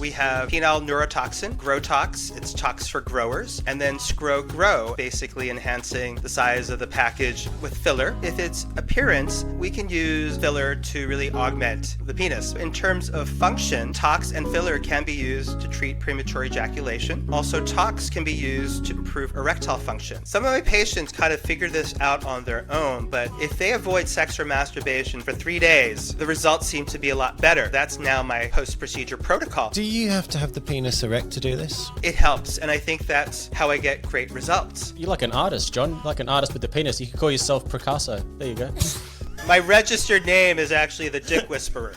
We have Penile neurotoxin, Grotox, it's Tox for growers, and then ScroGro, basically enhancing the size of the package with filler. If it's appearance, we can use filler to really augment the penis. In terms of function, Tox and filler can be used to treat premature ejaculation. Also, Tox can be used to improve erectile function. Some of my patients kind of figure this out on their own, but if they avoid sex or masturbation for 3 days, the results seem to be a lot better. That's now my post-procedure protocol. Do you have to have the penis erect to do this? It helps, and I think that's how I get great results. You're like an artist, John. Like an artist with the penis. You could call yourself Picasso. There you go. My registered name is actually the Dick Whisperer.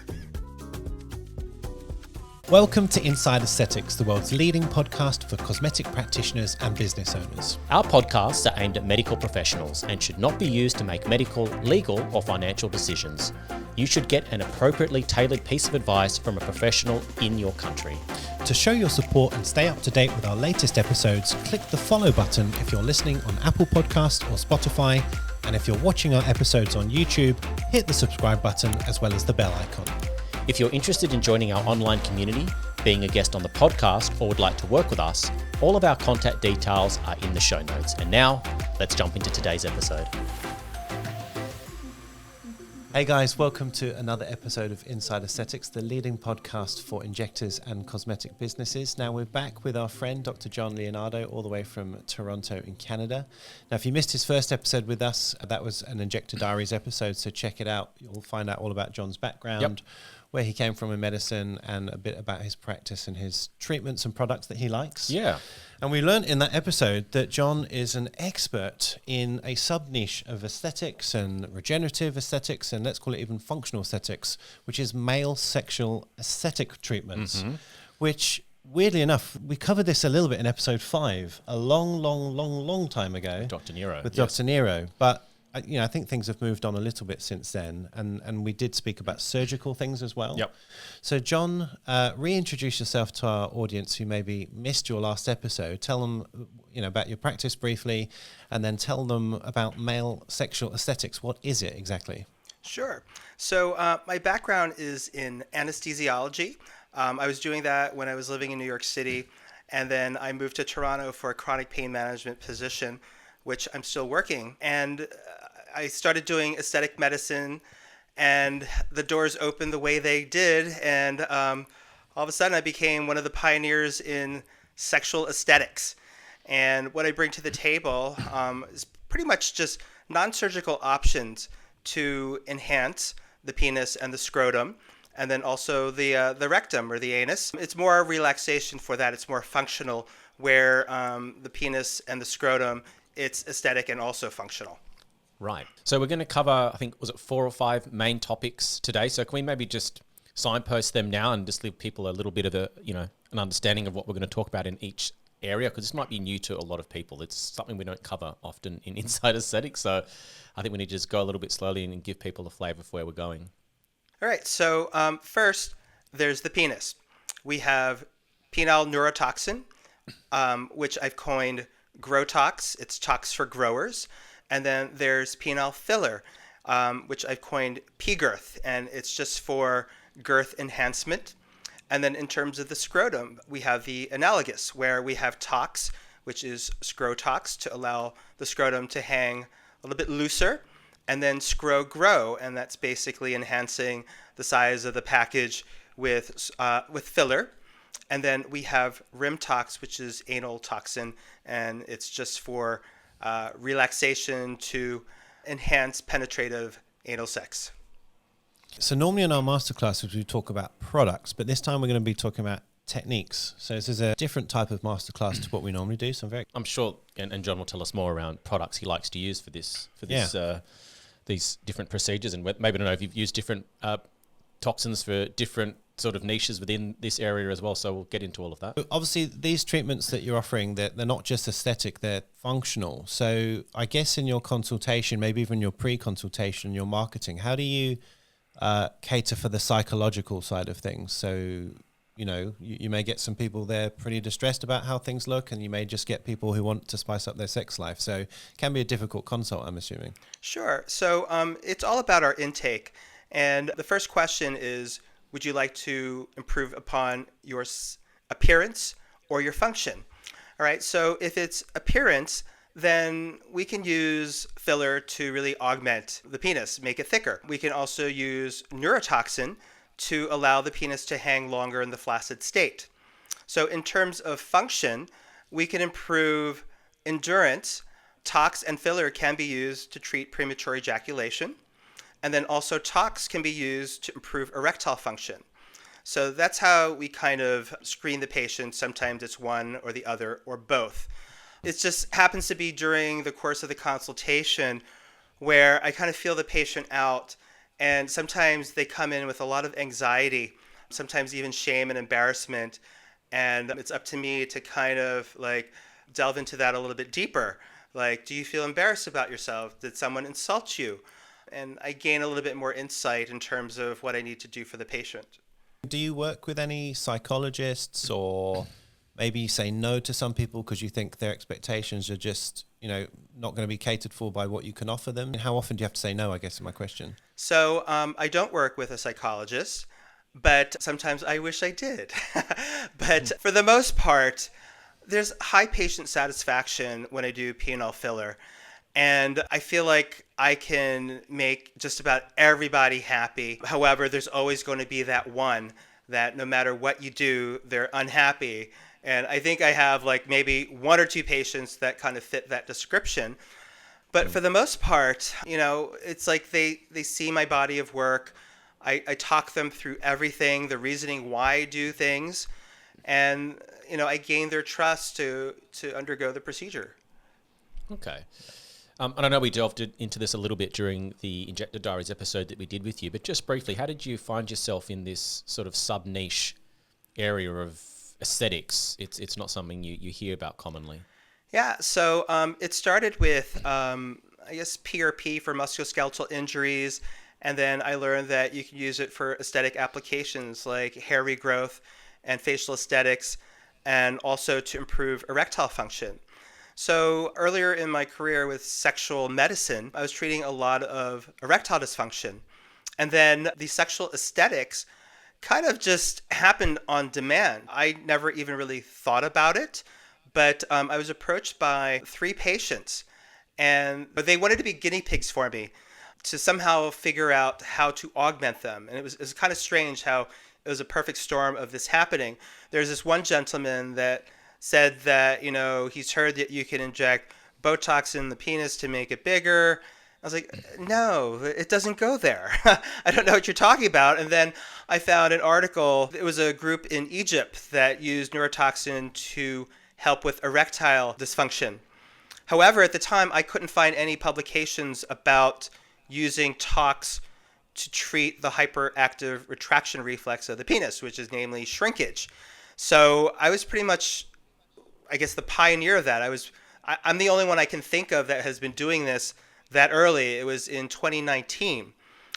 Welcome to Inside Aesthetics, the world's leading podcast for cosmetic practitioners and business owners. Our podcasts are aimed at medical professionals and should not be used to make medical, legal, or financial decisions. You should get an appropriately tailored piece of advice from a professional in your country. To show your support and stay up to date with our latest episodes, click the follow button if you're listening on Apple Podcasts or Spotify. And if you're watching our episodes on YouTube, hit the subscribe button as well as the bell icon. If you're interested in joining our online community, being a guest on the podcast, or would like to work with us, all of our contact details are in the show notes. And now, let's jump into today's episode. Hey guys, welcome to another episode of Inside Aesthetics, the leading podcast for injectors and cosmetic businesses. Now we're back with our friend, Dr. John Leonardo, all the way from Toronto in Canada. Now, if you missed his first episode with us, that was an Injector Diaries episode, so check it out. You'll find out all about John's background, where he came from in medicine, and a bit about his practice and his treatments and products that he likes. Yeah. And we learned in that episode that John is an expert in a sub-niche of aesthetics and regenerative aesthetics, and let's call it even functional aesthetics, which is male sexual aesthetic treatments, which, weirdly enough, we covered this a little bit in episode 5, a long time ago. Dr. Nero. With Dr. Nero. But I think things have moved on a little bit since then, and we did speak about surgical things as well. Yep. So, John, reintroduce yourself to our audience who maybe missed your last episode. Tell them, about your practice briefly, and then tell them about male sexual aesthetics. What is it exactly? Sure. So my background is in anesthesiology. I was doing that when I was living in New York City, and then I moved to Toronto for a chronic pain management position, which I'm still working. And I started doing aesthetic medicine, and the doors opened the way they did. And all of a sudden, I became one of the pioneers in sexual aesthetics. And what I bring to the table is pretty much just non-surgical options to enhance the penis and the scrotum, and then also the rectum or the anus. It's more relaxation for that. It's more functional, where the penis and the scrotum, it's aesthetic and also functional. Right. So we're going to cover, I think, was it 4 or 5 main topics today? So can we maybe just signpost them now and just give people a little bit of an understanding of what we're going to talk about in each area? Because this might be new to a lot of people. It's something we don't cover often in Inside Aesthetics. So I think we need to just go a little bit slowly and give people a flavor of where we're going. All right. So first, there's the penis. We have penile neurotoxin, which I've coined Grotox. It's Tox for growers. And then there's penile filler, which I've coined P-Girth, and it's just for girth enhancement. And then in terms of the scrotum, we have the analogous, where we have Tox, which is ScroTox, to allow the scrotum to hang a little bit looser, and then ScroGro, and that's basically enhancing the size of the package with filler. And then we have RimTox, which is anal toxin, and it's just for relaxation to enhance penetrative anal sex. So normally in our masterclasses we talk about products, but this time we're going to be talking about techniques. So this is a different type of masterclass to what we normally do. So I'm sure, and John will tell us more around products he likes to use for this these different procedures, and maybe I don't know if you've used different toxins for different sort of niches within this area as well, so we'll get into all of that. Obviously, these treatments that you're offering, they're not just aesthetic, they're functional. So I guess in your consultation, maybe even your pre-consultation, your marketing, how do you cater for the psychological side of things? So, you may get some people there pretty distressed about how things look, and you may just get people who want to spice up their sex life. So it can be a difficult consult, I'm assuming. Sure. So it's all about our intake. And the first question is, would you like to improve upon your appearance or your function? All right, so if it's appearance, then we can use filler to really augment the penis, make it thicker. We can also use neurotoxin to allow the penis to hang longer in the flaccid state. So in terms of function, we can improve endurance. Tox and filler can be used to treat premature ejaculation. And then also Tox can be used to improve erectile function. So that's how we kind of screen the patient. Sometimes it's one or the other or both. It just happens to be during the course of the consultation where I kind of feel the patient out, and sometimes they come in with a lot of anxiety, sometimes even shame and embarrassment. And it's up to me to kind of like delve into that a little bit deeper. Like, do you feel embarrassed about yourself? Did someone insult you? And I gain a little bit more insight in terms of what I need to do for the patient. Do you work with any psychologists, or maybe you say no to some people because you think their expectations are just, not going to be catered for by what you can offer them? How often do you have to say no, I guess is my question. So I don't work with a psychologist, but sometimes I wish I did. But for the most part, there's high patient satisfaction when I do penile filler. And I feel like I can make just about everybody happy. However, there's always going to be that one that no matter what you do, they're unhappy. And I think I have like maybe one or two patients that kind of fit that description. But for the most part, it's like they see my body of work. I talk them through everything, the reasoning why I do things. And, I gain their trust to undergo the procedure. Okay. And I know we delved into this a little bit during the Injector Diaries episode that we did with you, but just briefly, how did you find yourself in this sort of sub-niche area of aesthetics? It's not something you hear about commonly. Yeah, so it started with, PRP for musculoskeletal injuries, and then I learned that you can use it for aesthetic applications like hair regrowth and facial aesthetics, and also to improve erectile function. So earlier in my career with sexual medicine, I was treating a lot of erectile dysfunction. And then the sexual aesthetics kind of just happened on demand. I never even really thought about it, but I was approached by 3 patients, and they wanted to be guinea pigs for me to somehow figure out how to augment them. And it was kind of strange how it was a perfect storm of this happening. There's this one gentleman that said that, he's heard that you can inject Botox in the penis to make it bigger. I was like, no, it doesn't go there. I don't know what you're talking about. And then I found an article. It was a group in Egypt that used neurotoxin to help with erectile dysfunction. However, at the time, I couldn't find any publications about using Tox to treat the hyperactive retraction reflex of the penis, which is namely shrinkage. So I was pretty much, I guess, the pioneer of that. I'm the only one I can think of that has been doing this that early. It was in 2019.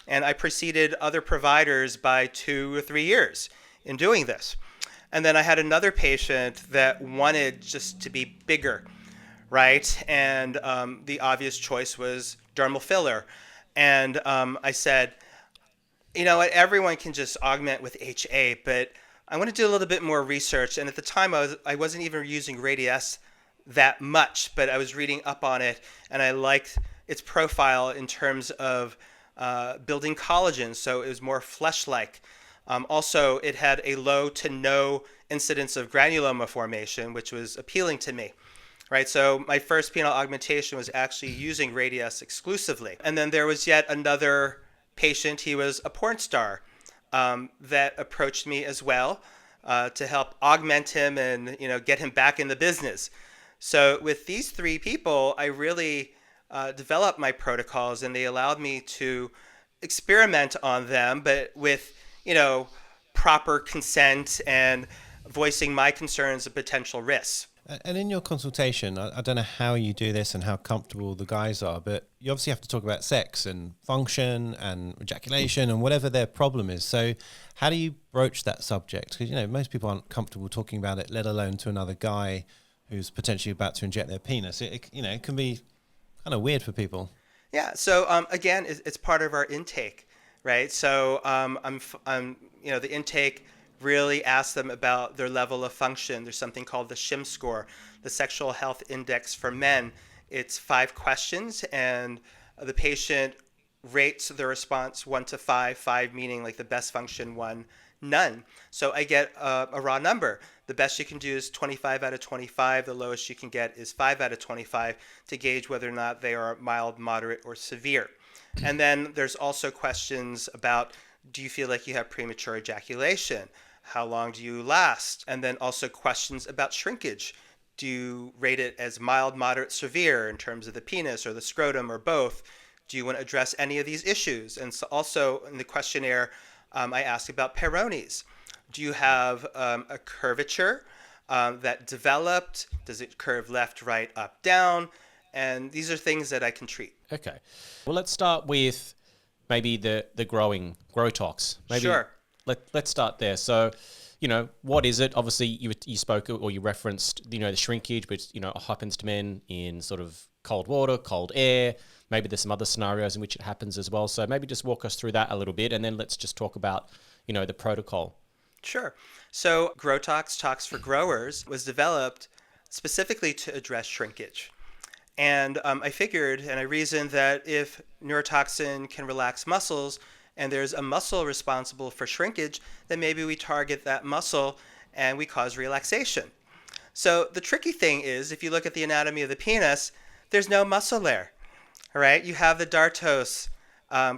And I preceded other providers by 2 or 3 years in doing this. And then I had another patient that wanted just to be bigger, right? And the obvious choice was dermal filler. And I said, you know what, everyone can just augment with HA, but I want to do a little bit more research. And at the time, I wasn't even using Radius that much, but I was reading up on it, and I liked its profile in terms of building collagen, so it was more flesh-like. Also, it had a low to no incidence of granuloma formation, which was appealing to me. Right, so my first penile augmentation was actually using Radius exclusively. And then there was yet another patient. He was a porn star that approached me as well to help augment him and get him back in the business. So with these 3 people, I really developed my protocols, and they allowed me to experiment on them, but with proper consent and voicing my concerns of potential risks. And in your consultation, I don't know how you do this and how comfortable the guys are, but you obviously have to talk about sex and function and ejaculation and whatever their problem is. So how do you broach that subject? Because, most people aren't comfortable talking about it, let alone to another guy who's potentially about to inject their penis. It can be kind of weird for people. Yeah. So again, it's part of our intake, right? So the intake really asks them about their level of function. There's something called the SHIM score, the Sexual Health Index for men. It's 5 questions, and the patient rates their response 1 to 5, 5 meaning like the best function, 1, none. So I get a raw number. The best you can do is 25 out of 25. The lowest you can get is 5 out of 25 to gauge whether or not they are mild, moderate, or severe. And then there's also questions about, do you feel like you have premature ejaculation? How long do you last? And then also questions about shrinkage. Do you rate it as mild, moderate, severe in terms of the penis or the scrotum or both? Do you want to address any of these issues? And so also in the questionnaire, I ask about perones. Do you have a curvature that developed? Does it curve left, right, up, down? And these are things that I can treat. Okay. Well, let's start with maybe the growing Grotox. Maybe Sure. Let's start there. So, what is it? Obviously, you spoke or you referenced, the shrinkage, which, it happens to men in sort of cold water, cold air. Maybe there's some other scenarios in which it happens as well. So maybe just walk us through that a little bit, and then let's just talk about, the protocol. Sure. So Grotox, Tox for Growers, was developed specifically to address shrinkage. And I figured and I reasoned that if neurotoxin can relax muscles and there's a muscle responsible for shrinkage, then maybe we target that muscle and we cause relaxation. So the tricky thing is, if you look at the anatomy of the penis, there's no muscle there. All right, you have the dartos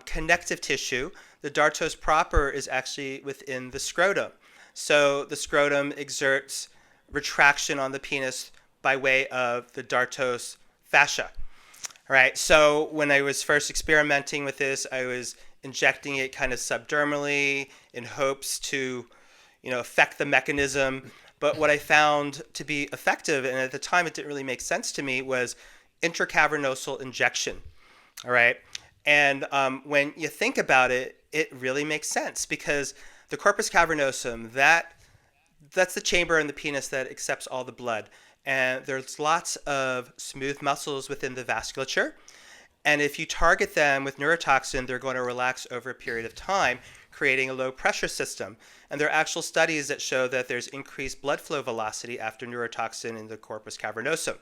connective tissue. The dartos proper is actually within the scrotum. So the scrotum exerts retraction on the penis by way of the dartos fascia. All right, so when I was first experimenting with this, I was injecting it kind of subdermally in hopes to, affect the mechanism. But what I found to be effective, and at the time it didn't really make sense to me, was intracavernosal injection. All right, and when you think about it, it really makes sense because the corpus cavernosum, that's the chamber in the penis that accepts all the blood. And there's lots of smooth muscles within the vasculature. And if you target them with neurotoxin, they're going to relax over a period of time, creating a low pressure system. And there are actual studies that show that there's increased blood flow velocity after neurotoxin in the corpus cavernosum.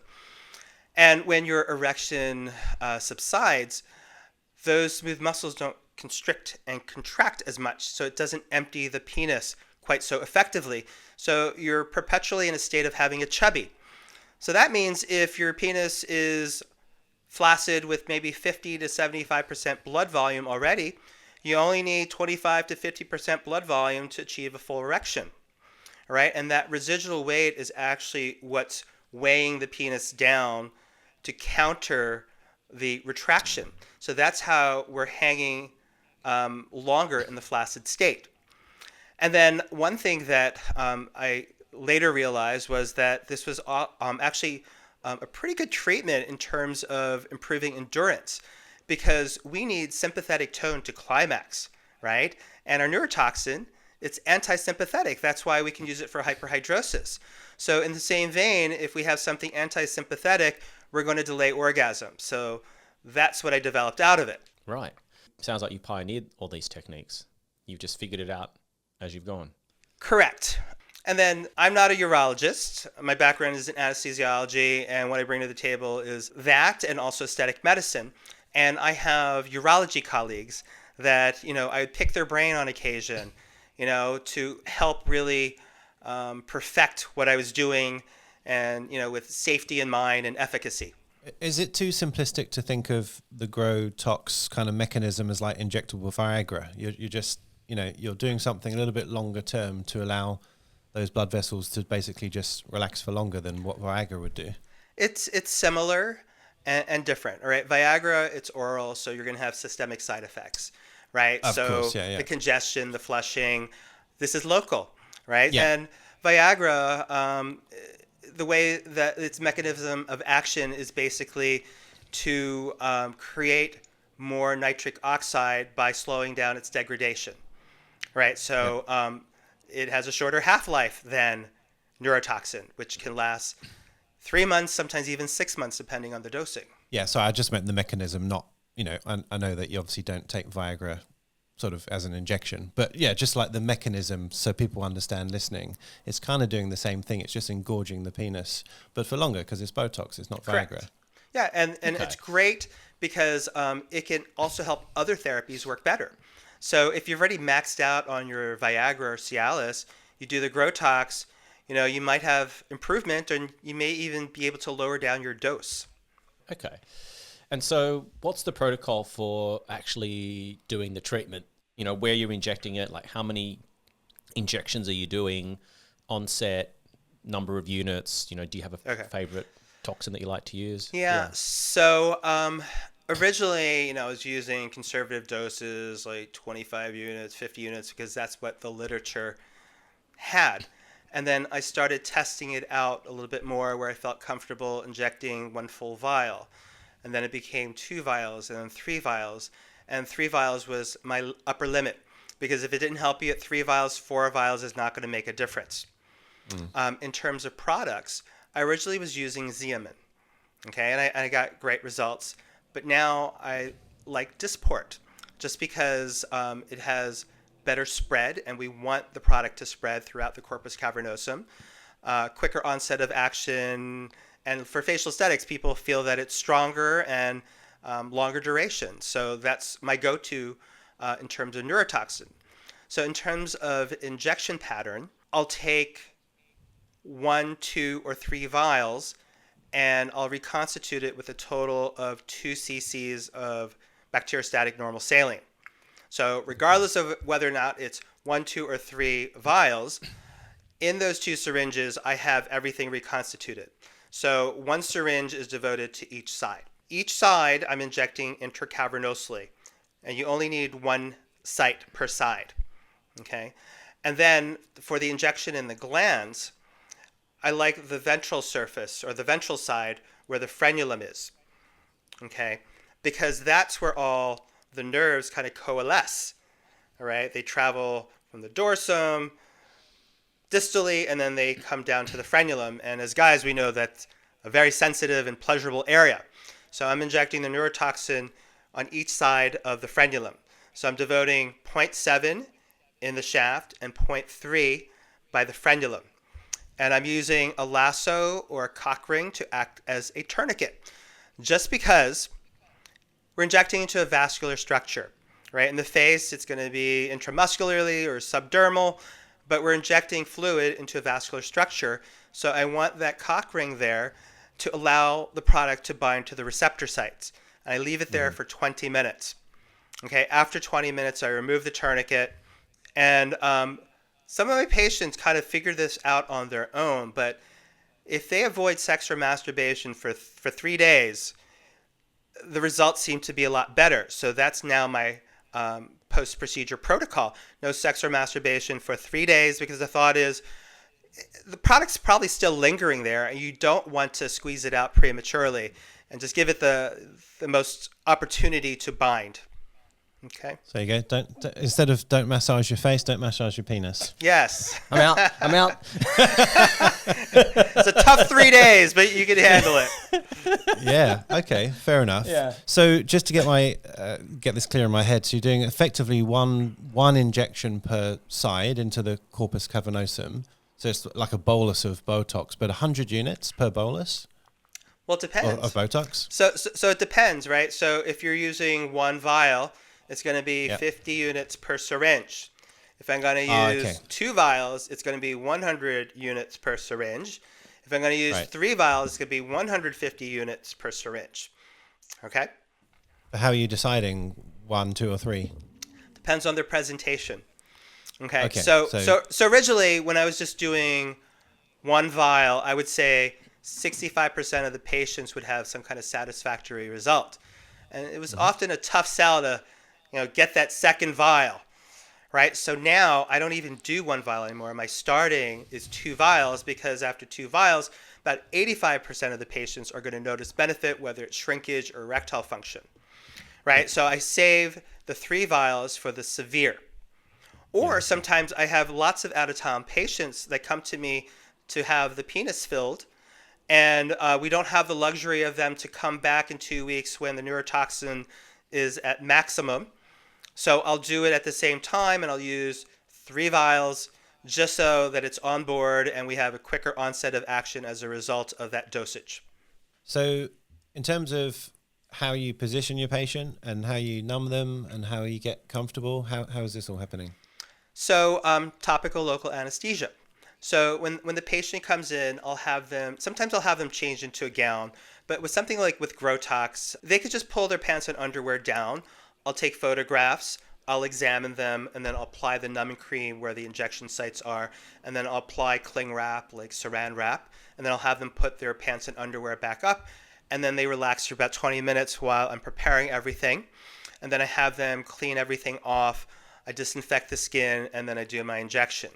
And when your erection subsides, those smooth muscles don't constrict and contract as much, so it doesn't empty the penis quite so effectively. So you're perpetually in a state of having a chubby. So that means if your penis is flaccid with maybe 50 to 75% blood volume already, you only need 25 to 50% blood volume to achieve a full erection. All right? And that residual weight is actually what's weighing the penis down to counter the retraction. So that's how we're hanging longer in the flaccid state. And then one thing that I later realized was that this was actually a pretty good treatment in terms of improving endurance, because we need sympathetic tone to climax, right? And our neurotoxin, it's anti-sympathetic. That's why we can use it for hyperhidrosis. So in the same vein, if we have something anti-sympathetic, we're going to delay orgasm. So that's what I developed out of it. Right. Sounds like you pioneered all these techniques. You've just figured it out as you've gone. Correct. And then I'm not a urologist. My background is in anesthesiology, and what I bring to the table is that and also aesthetic medicine. And I have urology colleagues that, I would pick their brain on occasion, to help really perfect what I was doing and, with safety in mind and efficacy. Is it too simplistic to think of the Grotox kind of mechanism as like injectable Viagra? You're just, you're doing something a little bit longer term to allow those blood vessels to basically just relax for longer than what Viagra would do? It's similar and different, all right? Viagra, it's oral, so you're going to have systemic side effects, right? Of course, yeah. The congestion, the flushing, this is local, right? Yeah. And Viagra, the way that its mechanism of action is basically to create more nitric oxide by slowing down its degradation, right? So it has a shorter half-life than neurotoxin, which can last 3 months, sometimes even 6 months, depending on the dosing. Yeah, so I just meant the mechanism, not, I know that you obviously don't take Viagra sort of as an injection. But yeah, just like the mechanism, so people understand listening, it's kind of doing the same thing. It's just engorging the penis, but for longer because it's Botox, it's not Correct. Viagra. Yeah, and Okay. it's great because it can also help other therapies work better. So if you've already maxed out on your Viagra or Cialis, you do the Grotox, you might have improvement, and you may even be able to lower down your dose. Okay. And so what's the protocol for actually doing the treatment? Where you're injecting it, like how many injections are you doing, onset, number of units? Do you have a favorite toxin that you like to use? Yeah. So originally, I was using conservative doses like 25 units, 50 units, because that's what the literature had. And then I started testing it out a little bit more where I felt comfortable injecting 1 full vial. And then it became 2 vials and then 3 vials. And 3 vials was my upper limit, because if it didn't help you at 3 vials, 4 vials is not going to make a difference. In terms of products, I originally was using Xeomin, okay, and I got great results. But now I like Dysport, just because it has better spread, and we want the product to spread throughout the corpus cavernosum, quicker onset of action, and for facial aesthetics, people feel that it's stronger and longer duration. So that's my go-to in terms of neurotoxin. So in terms of injection pattern, I'll take 1, 2, or 3 vials, and I'll reconstitute it with a total of 2 cc's of bacteriostatic normal saline. So regardless of whether or not it's 1, 2, or 3 vials, in those 2 syringes, I have everything reconstituted. So 1 syringe is devoted to each side. Each side I'm injecting intracavernosally, and you only need 1 site per side, okay? And then for the injection in the glands, I like the ventral surface, or the ventral side, where the frenulum is, okay? Because that's where all the nerves kind of coalesce, all right? They travel from the dorsum distally, and then they come down to the frenulum. And as guys, we know that's a very sensitive and pleasurable area. So I'm injecting the neurotoxin on each side of the frenulum. So I'm devoting 0.7 in the shaft and 0.3 by the frenulum. And I'm using a lasso or a cock ring to act as a tourniquet, just because we're injecting into a vascular structure, right? In the face, it's going to be intramuscularly or subdermal, but we're injecting fluid into a vascular structure. So I want that cock ring there to allow the product to bind to the receptor sites. And I leave it there for 20 minutes. Okay, after 20 minutes, I remove the tourniquet. And some of my patients kind of figure this out on their own, but if they avoid sex or masturbation for 3 days, the results seem to be a lot better. So that's now my post-procedure protocol. No sex or masturbation for 3 days, because the thought is the product's probably still lingering there, and you don't want to squeeze it out prematurely, and just give it the most opportunity to bind. Okay. So you go. Don't instead of don't massage your face, don't massage your penis. Yes. I'm out. It's a tough 3 days, but you can handle it. Yeah. Okay. Fair enough. Yeah. So just to get this clear in my head, so you're doing effectively one injection per side into the corpus cavernosum. So it's like a bolus of Botox, but 100 units per bolus. Well, it depends. Of Botox. So it depends, right? So if you're using 1 vial, it's going to be Yep. 50 units per syringe. If I'm going to use okay. 2 vials, it's going to be 100 units per syringe. If I'm going to use Right. 3 vials, it's going to be 150 units per syringe. Okay? How are you deciding 1, 2, or 3? Depends on their presentation. Okay. Okay, So so- originally, when I was just doing 1 vial, I would say 65% of the patients would have some kind of satisfactory result. And it was often a tough sell to, get that second vial, right? So now I don't even do 1 vial anymore. My starting is 2 vials, because after 2 vials, about 85% of the patients are going to notice benefit, whether it's shrinkage or erectile function, right? So I save the 3 vials for the severe. Or sometimes I have lots of out-of-town patients that come to me to have the penis filled, and we don't have the luxury of them to come back in 2 weeks when the neurotoxin is at maximum. So I'll do it at the same time, and I'll use 3 vials just so that it's on board and we have a quicker onset of action as a result of that dosage. So in terms of how you position your patient and how you numb them and how you get comfortable, how is this all happening? So topical local anesthesia. So when the patient comes in, sometimes I'll have them change into a gown, but with something like with Grotox, they could just pull their pants and underwear down. I'll take photographs, I'll examine them, and then I'll apply the numbing cream where the injection sites are, and then I'll apply cling wrap, like saran wrap, and then I'll have them put their pants and underwear back up, and then they relax for about 20 minutes while I'm preparing everything, and then I have them clean everything off, I disinfect the skin, and then I do my injection.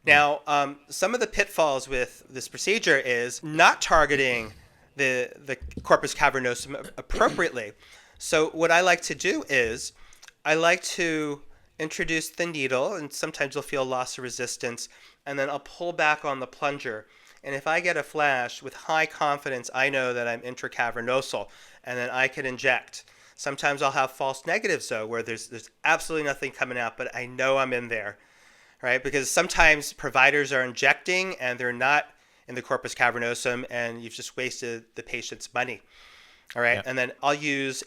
Now, some of the pitfalls with this procedure is not targeting the corpus cavernosum appropriately. So what I like to do is I like to introduce the needle, and sometimes you'll feel loss of resistance, and then I'll pull back on the plunger. And if I get a flash, with high confidence, I know that I'm intracavernosal, and then I can inject. Sometimes I'll have false negatives, though, where there's absolutely nothing coming out, but I know I'm in there, right? Because sometimes providers are injecting, and they're not in the corpus cavernosum, and you've just wasted the patient's money, all right? Yeah. And then I'll use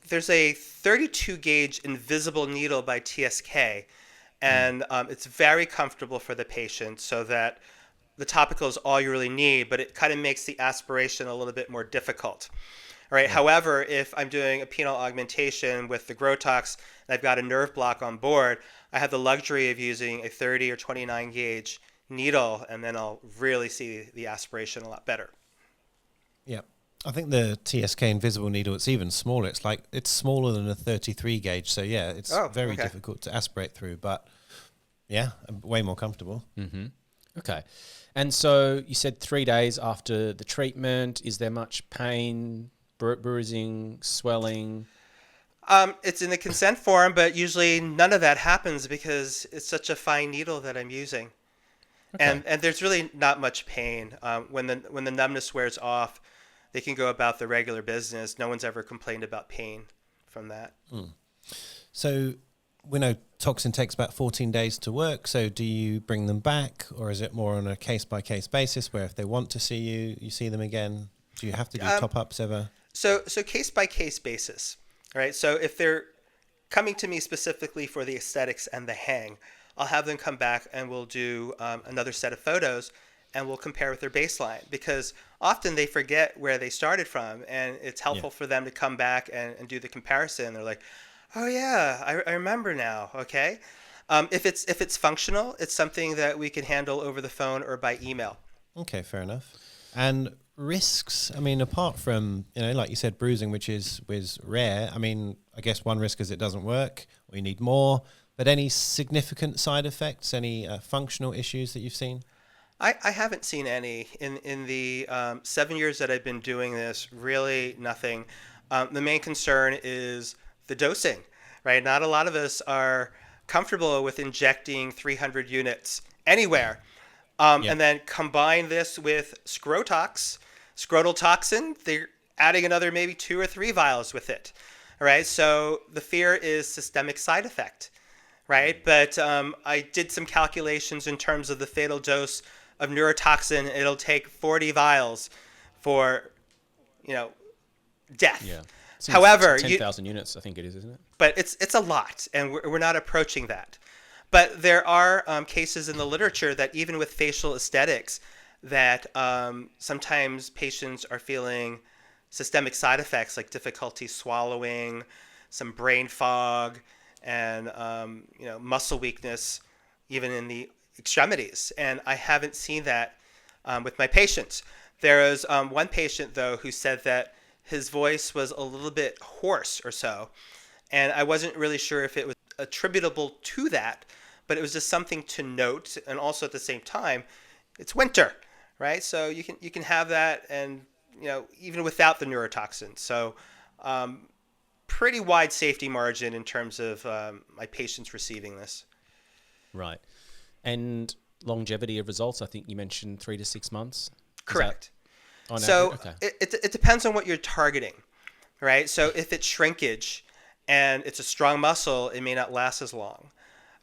there's a 32 gauge invisible needle by TSK, and it's very comfortable for the patient so that the topical is all you really need, but it kind of makes the aspiration a little bit more difficult. All right. Yeah. However, if I'm doing a penile augmentation with the Grotox and I've got a nerve block on board, I have the luxury of using a 30 or 29 gauge needle, and then I'll really see the aspiration a lot better. Yeah. I think the TSK invisible needle, it's even smaller. It's smaller than a 33 gauge. So yeah, it's very difficult to aspirate through, but yeah, way more comfortable. Mm-hmm. Okay. And so you said 3 days after the treatment, is there much pain, bruising, swelling? It's in the consent form, but usually none of that happens because it's such a fine needle that I'm using. Okay. And there's really not much pain. When the numbness wears off, they can go about their regular business. No one's ever complained about pain from that. So we know Toxin takes about 14 days to work. So do you bring them back, or is it more on a case-by-case basis where if they want to see you, you see them again? Do you have to do top-ups ever? So case-by-case basis, right? So if they're coming to me specifically for the aesthetics and the hang, I'll have them come back and we'll do another set of photos, and we'll compare with their baseline, because often they forget where they started from, and it's helpful for them to come back and do the comparison. They're like, oh yeah, I remember now. Okay. If it's functional, it's something that we can handle over the phone or by email. Okay, fair enough. And risks, I mean, apart from, like you said, bruising, which is rare, I mean, I guess one risk is it doesn't work, or you need more, but any significant side effects, any functional issues that you've seen? I haven't seen any in the 7 years that I've been doing this. Really nothing. The main concern is the dosing, right? Not a lot of us are comfortable with injecting 300 units anywhere. And then combine this with Scrotox, scrotal toxin. They're adding another maybe 2 or 3 vials with it. All right. So the fear is systemic side effect, right? But I did some calculations in terms of the fatal dose of neurotoxin. It'll take 40 vials for, death. Yeah. However, 10,000 units, I think it is, isn't it? But it's a lot, and we're not approaching that. But there are cases in the literature that even with facial aesthetics, that sometimes patients are feeling systemic side effects like difficulty swallowing, some brain fog, and muscle weakness, even in the extremities. And I haven't seen that with my patients. There was one patient, though, who said that his voice was a little bit hoarse or so. And I wasn't really sure if it was attributable to that, but it was just something to note. And also at the same time, it's winter, right? So you can have that, and even without the neurotoxin. So pretty wide safety margin in terms of my patients receiving this. Right. And longevity of results, I think you mentioned 3 to 6 months. Correct. On so average? Okay. it depends on what you're targeting, right? So if it's shrinkage and it's a strong muscle, it may not last as long.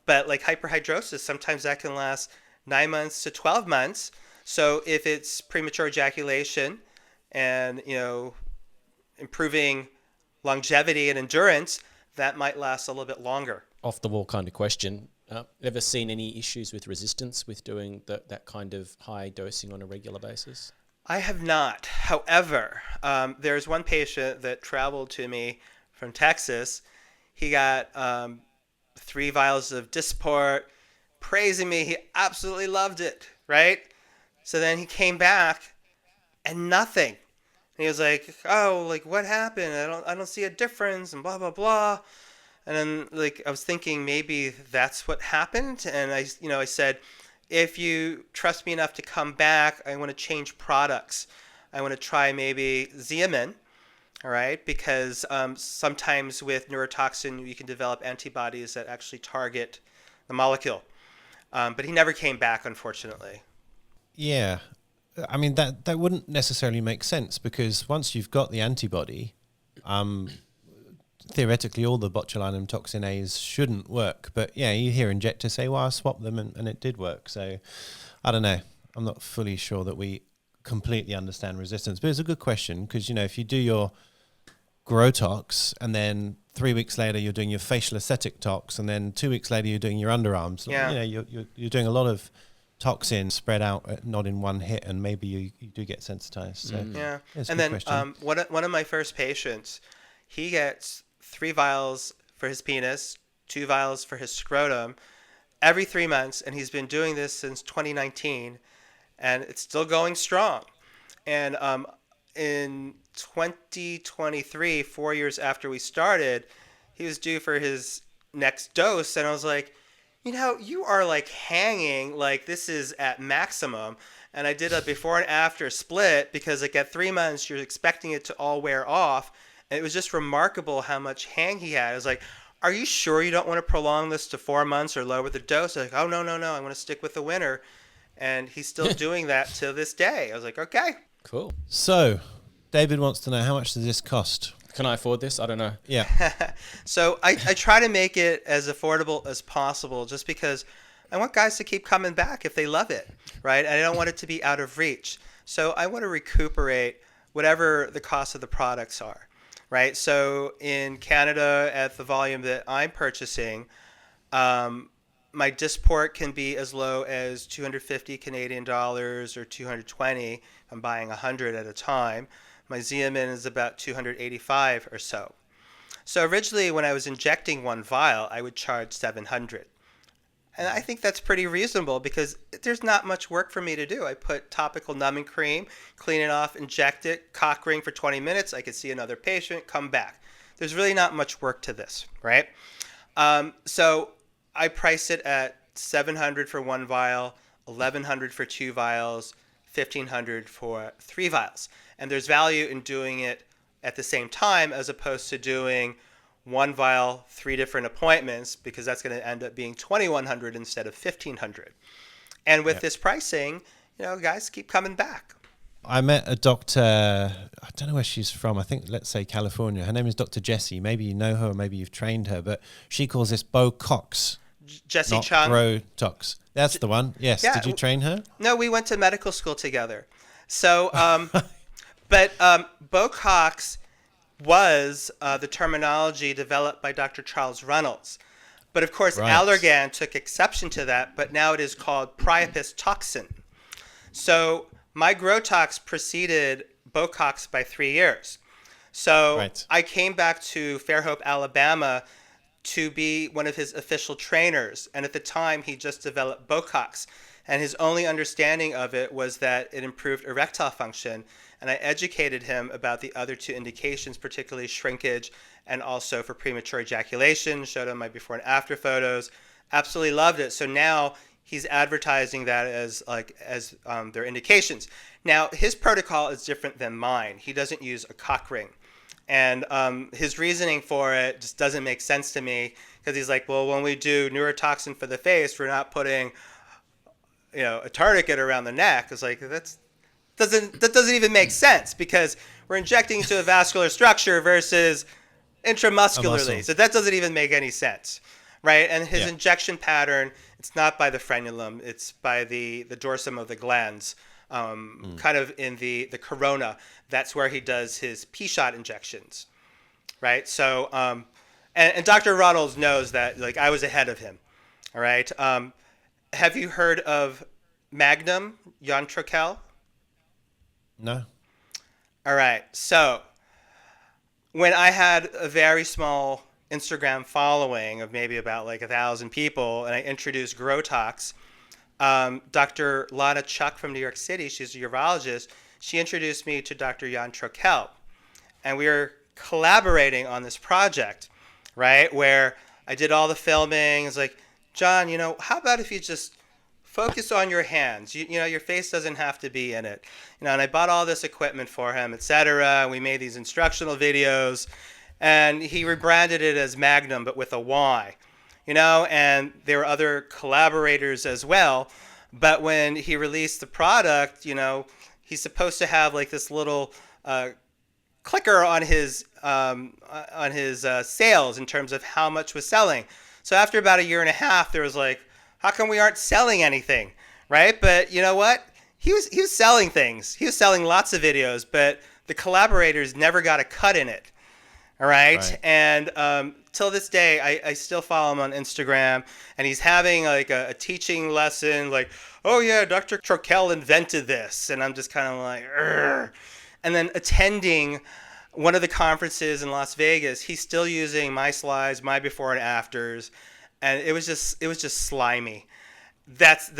But like hyperhidrosis, sometimes that can last 9 months to 12 months. So if it's premature ejaculation and, improving longevity and endurance, that might last a little bit longer. Off the wall kind of question. Ever seen any issues with resistance with doing that kind of high dosing on a regular basis? I have not. However, there's one patient that traveled to me from Texas. He got 3 vials of Dysport, praising me. He absolutely loved it, right? So then he came back and nothing. And he was like, "Oh, like what happened? I don't see a difference," and blah blah blah. And then like I was thinking maybe that's what happened, and I said, if you trust me enough to come back, I want to change products. I want to try maybe Xeomin, all right? Because sometimes with neurotoxin, you can develop antibodies that actually target the molecule. But he never came back, unfortunately. Yeah. I mean, that wouldn't necessarily make sense, because once you've got the antibody, theoretically all the botulinum toxin A's shouldn't work. But yeah, you hear injectors say, well, I swapped them and it did work. So I don't know. I'm not fully sure that we completely understand resistance. But it's a good question, because, if you do your Grotox and then 3 weeks later you're doing your facial aesthetic tox, and then 2 weeks later you're doing your underarms, you're doing a lot of toxins spread out, not in one hit, and maybe you do get sensitized. So yeah. It's a And good then question. one of my first patients, he gets 3 vials for his penis, 2 vials for his scrotum every 3 months, and he's been doing this since 2019, and it's still going strong. And in 2023, 4 years after we started, he was due for his next dose, and I was like, you are like hanging like this is at maximum. And I did a before and after split, because like at 3 months, you're expecting it to all wear off. And it was just remarkable how much hang he had. I was like, are you sure you don't want to prolong this to 4 months or lower the dose? Like, oh, no, I want to stick with the winner. And he's still doing that to this day. I was like, okay. Cool. So David wants to know, how much does this cost? Can I afford this? I don't know. Yeah. So I try to make it as affordable as possible, just because I want guys to keep coming back if they love it, right? And I don't want it to be out of reach. So I want to recuperate whatever the cost of the products are, right? So in Canada, at the volume that I'm purchasing, my Dysport can be as low as 250 Canadian dollars or 220 if I'm buying 100 at a time. My Xeomin is about 285 or so. So originally, when I was injecting 1 vial, I would charge 700. And I think that's pretty reasonable, because there's not much work for me to do. I put topical numbing cream, clean it off, inject it, cock ring for 20 minutes. I could see another patient, come back. There's really not much work to this, right? So I price it at 700 for 1 vial, 1,100 for 2 vials, 1,500 for 3 vials. And there's value in doing it at the same time, as opposed to doing 1 vial, 3 different appointments, because that's going to end up being 2,100 instead of 1,500. And with this pricing, guys keep coming back. I met a doctor, I don't know where she's from, I think, let's say California. Her name is Dr. Jessie. Maybe you know her, or maybe you've trained her, but she calls this Bo-Cox. Jessie not Chung. Grotox. That's the one. Yes. Yeah. Did you train her? No, we went to medical school together. So, but Bo-Cox was the terminology developed by Dr. Charles Reynolds. But of course, Right. Allergan took exception to that, but now it is called Priapus Toxin. So my Grotox preceded Bo-Cox by 3 years. So Right. I came back to Fairhope, Alabama to be one of his official trainers. And at the time, he just developed Bo-Cox. And his only understanding of it was that it improved erectile function. And I educated him about the other 2 indications, particularly shrinkage and also for premature ejaculation. Showed him my before and after photos. Absolutely loved it. So now he's advertising that as their indications. Now, his protocol is different than mine. He doesn't use a cock ring. And his reasoning for it just doesn't make sense to me, because he's like, well, when we do neurotoxin for the face, we're not putting, a tourniquet around the neck. It's like, that doesn't even make sense, because we're injecting into a vascular structure versus intramuscularly. muscle. So that doesn't even make any sense, right? And his Yeah. injection pattern, it's not by the frenulum, it's by the dorsum of the glands, kind of in the corona. That's where he does his P-shot injections, right? So, and Dr. Ronalds knows that, like, I was ahead of him, all right? Have you heard of Magnum, Jan Trokel? No. All right. So when I had a very small Instagram following of maybe about like 1,000 people, and I introduced Grotox, Dr. Lana Chuck from New York City, she's a urologist, she introduced me to Dr. Jan Trokel. And we were collaborating on this project, right? Where I did all the filming. It's like, John, how about if you just focus on your hands? Your face doesn't have to be in it. And I bought all this equipment for him, etc. We made these instructional videos, and he rebranded it as Magnum, but with a Y. And there were other collaborators as well. But when he released the product, he's supposed to have like this little clicker on his sales in terms of how much was selling. So after about 1.5 years, there was like, how come we aren't selling anything, right? But you know what? He was selling things. He was selling lots of videos, but the collaborators never got a cut in it. All right. And till this day, I still follow him on Instagram, and he's having like a teaching lesson, like, oh yeah, Dr. Trokel invented this, and I'm just kind of like, Urgh. And then attending one of the conferences in Las Vegas, he's still using my slides, my before and afters, and it was just slimy. That's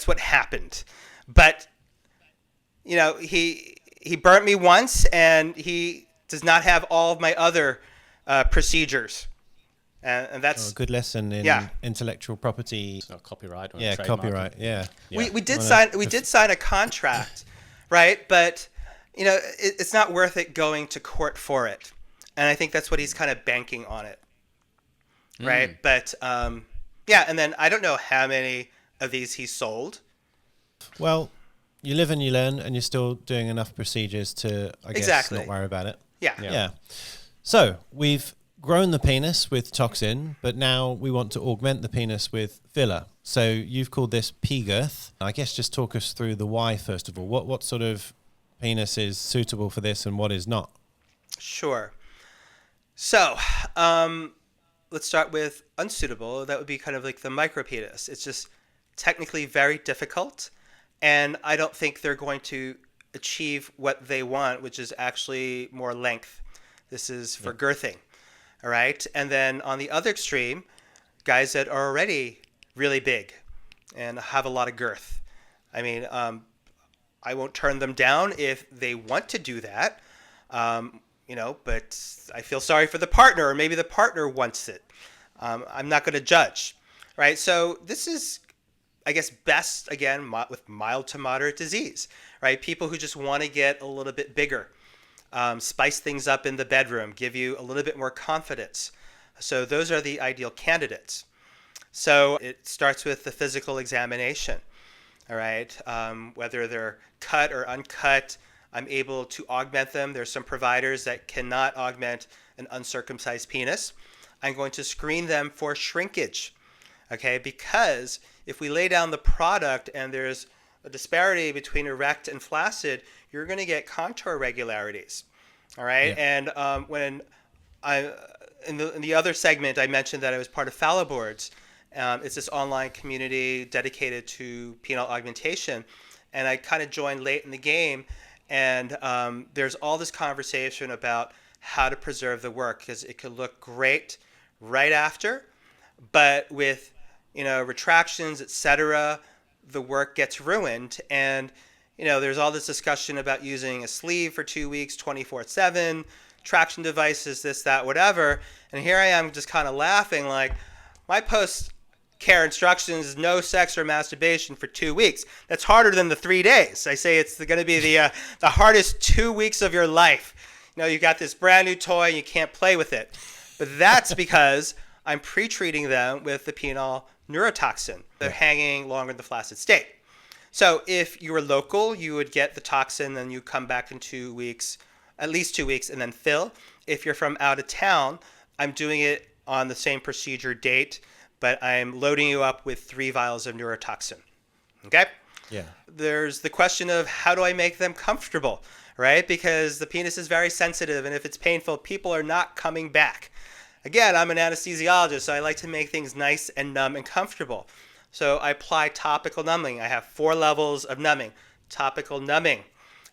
what happened. But he burnt me once, and he does not have all of my other procedures, and that's a good lesson in intellectual property. It's not copyright or Yeah, copyright. Yeah. We did sign a contract, right? But it's not worth it going to court for it, and I think that's what he's kind of banking on it, right? But and then I don't know how many of these he sold. Well, you live and you learn, and you're still doing enough procedures to, I guess, not worry about it. Yeah. So we've grown the penis with Toxin, but now we want to augment the penis with filler. So you've called this P-Girth. I guess just talk us through the why, first of all. What sort of penis is suitable for this and what is not? Sure. So let's start with unsuitable. That would be kind of like the micropenis. It's just technically very difficult, and I don't think they're going to achieve what they want, which is actually more length. This is for girthing. All right. And then on the other extreme, guys that are already really big and have a lot of girth. I mean, I won't turn them down if they want to do that, but I feel sorry for the partner, or maybe the partner wants it. I'm not going to judge. Right. So this is, I guess, best, again, with mild to moderate disease, right? People who just want to get a little bit bigger, spice things up in the bedroom, give you a little bit more confidence. So those are the ideal candidates. So it starts with the physical examination, all right? Whether they're cut or uncut, I'm able to augment them. There's some providers that cannot augment an uncircumcised penis. I'm going to screen them for shrinkage, okay? Because if we lay down the product and there's a disparity between erect and flaccid, you're going to get contour irregularities, all right? Yeah. And when in the other segment, I mentioned that I was part of Fallow Boards. It's this online community dedicated to penile augmentation, and I kind of joined late in the game. And there's all this conversation about how to preserve the work, because it could look great right after, but with retractions, etc., the work gets ruined. And there's all this discussion about using a sleeve for 2 weeks, 24/7, traction devices, this, that, whatever. And here I am just kind of laughing, like, my post-care instructions is no sex or masturbation for 2 weeks. That's harder than the 3 days. I say it's going to be the hardest 2 weeks of your life. You got this brand new toy and you can't play with it. But that's because I'm pre-treating them with the penile neurotoxin. They're hanging longer in the flaccid state. So if you were local, you would get the toxin, then you come back in 2 weeks, at least 2 weeks, and then fill. If you're from out of town, I'm doing it on the same procedure date, but I'm loading you up with 3 vials of neurotoxin. Okay? Yeah. There's the question of how do I make them comfortable, right? Because the penis is very sensitive, and if it's painful, people are not coming back. Again, I'm an anesthesiologist, so I like to make things nice and numb and comfortable. So I apply topical numbing. I have 4 levels of numbing. Topical numbing.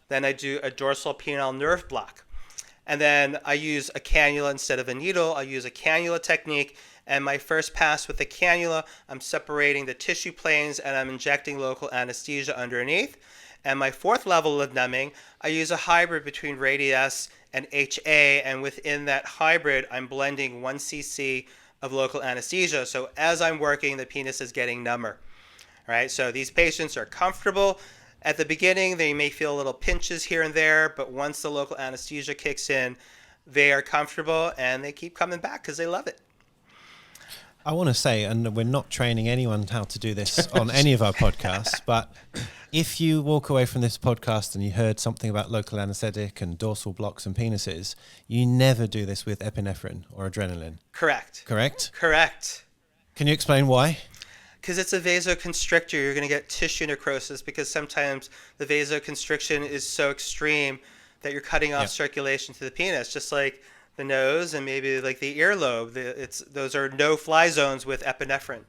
Then I do a dorsal penile nerve block. And then I use a cannula instead of a needle. I use a cannula technique. And my first pass with the cannula, I'm separating the tissue planes and I'm injecting local anesthesia underneath. And my 4th level of numbing, I use a hybrid between Radiesse and HA. And within that hybrid, I'm blending 1 cc of local anesthesia. So as I'm working, the penis is getting number. All right, so these patients are comfortable. At the beginning, they may feel little pinches here and there, but once the local anesthesia kicks in, they are comfortable and they keep coming back because they love it. I want to say, and we're not training anyone how to do this on any of our podcasts, but if you walk away from this podcast and you heard something about local anesthetic and dorsal blocks and penises, you never do this with epinephrine or adrenaline. Correct. Correct? Correct. Can you explain why? Because it's a vasoconstrictor, you're going to get tissue necrosis because sometimes the vasoconstriction is so extreme that you're cutting off circulation to the penis, just like the nose and maybe like the earlobe. Those are no-fly zones with epinephrine.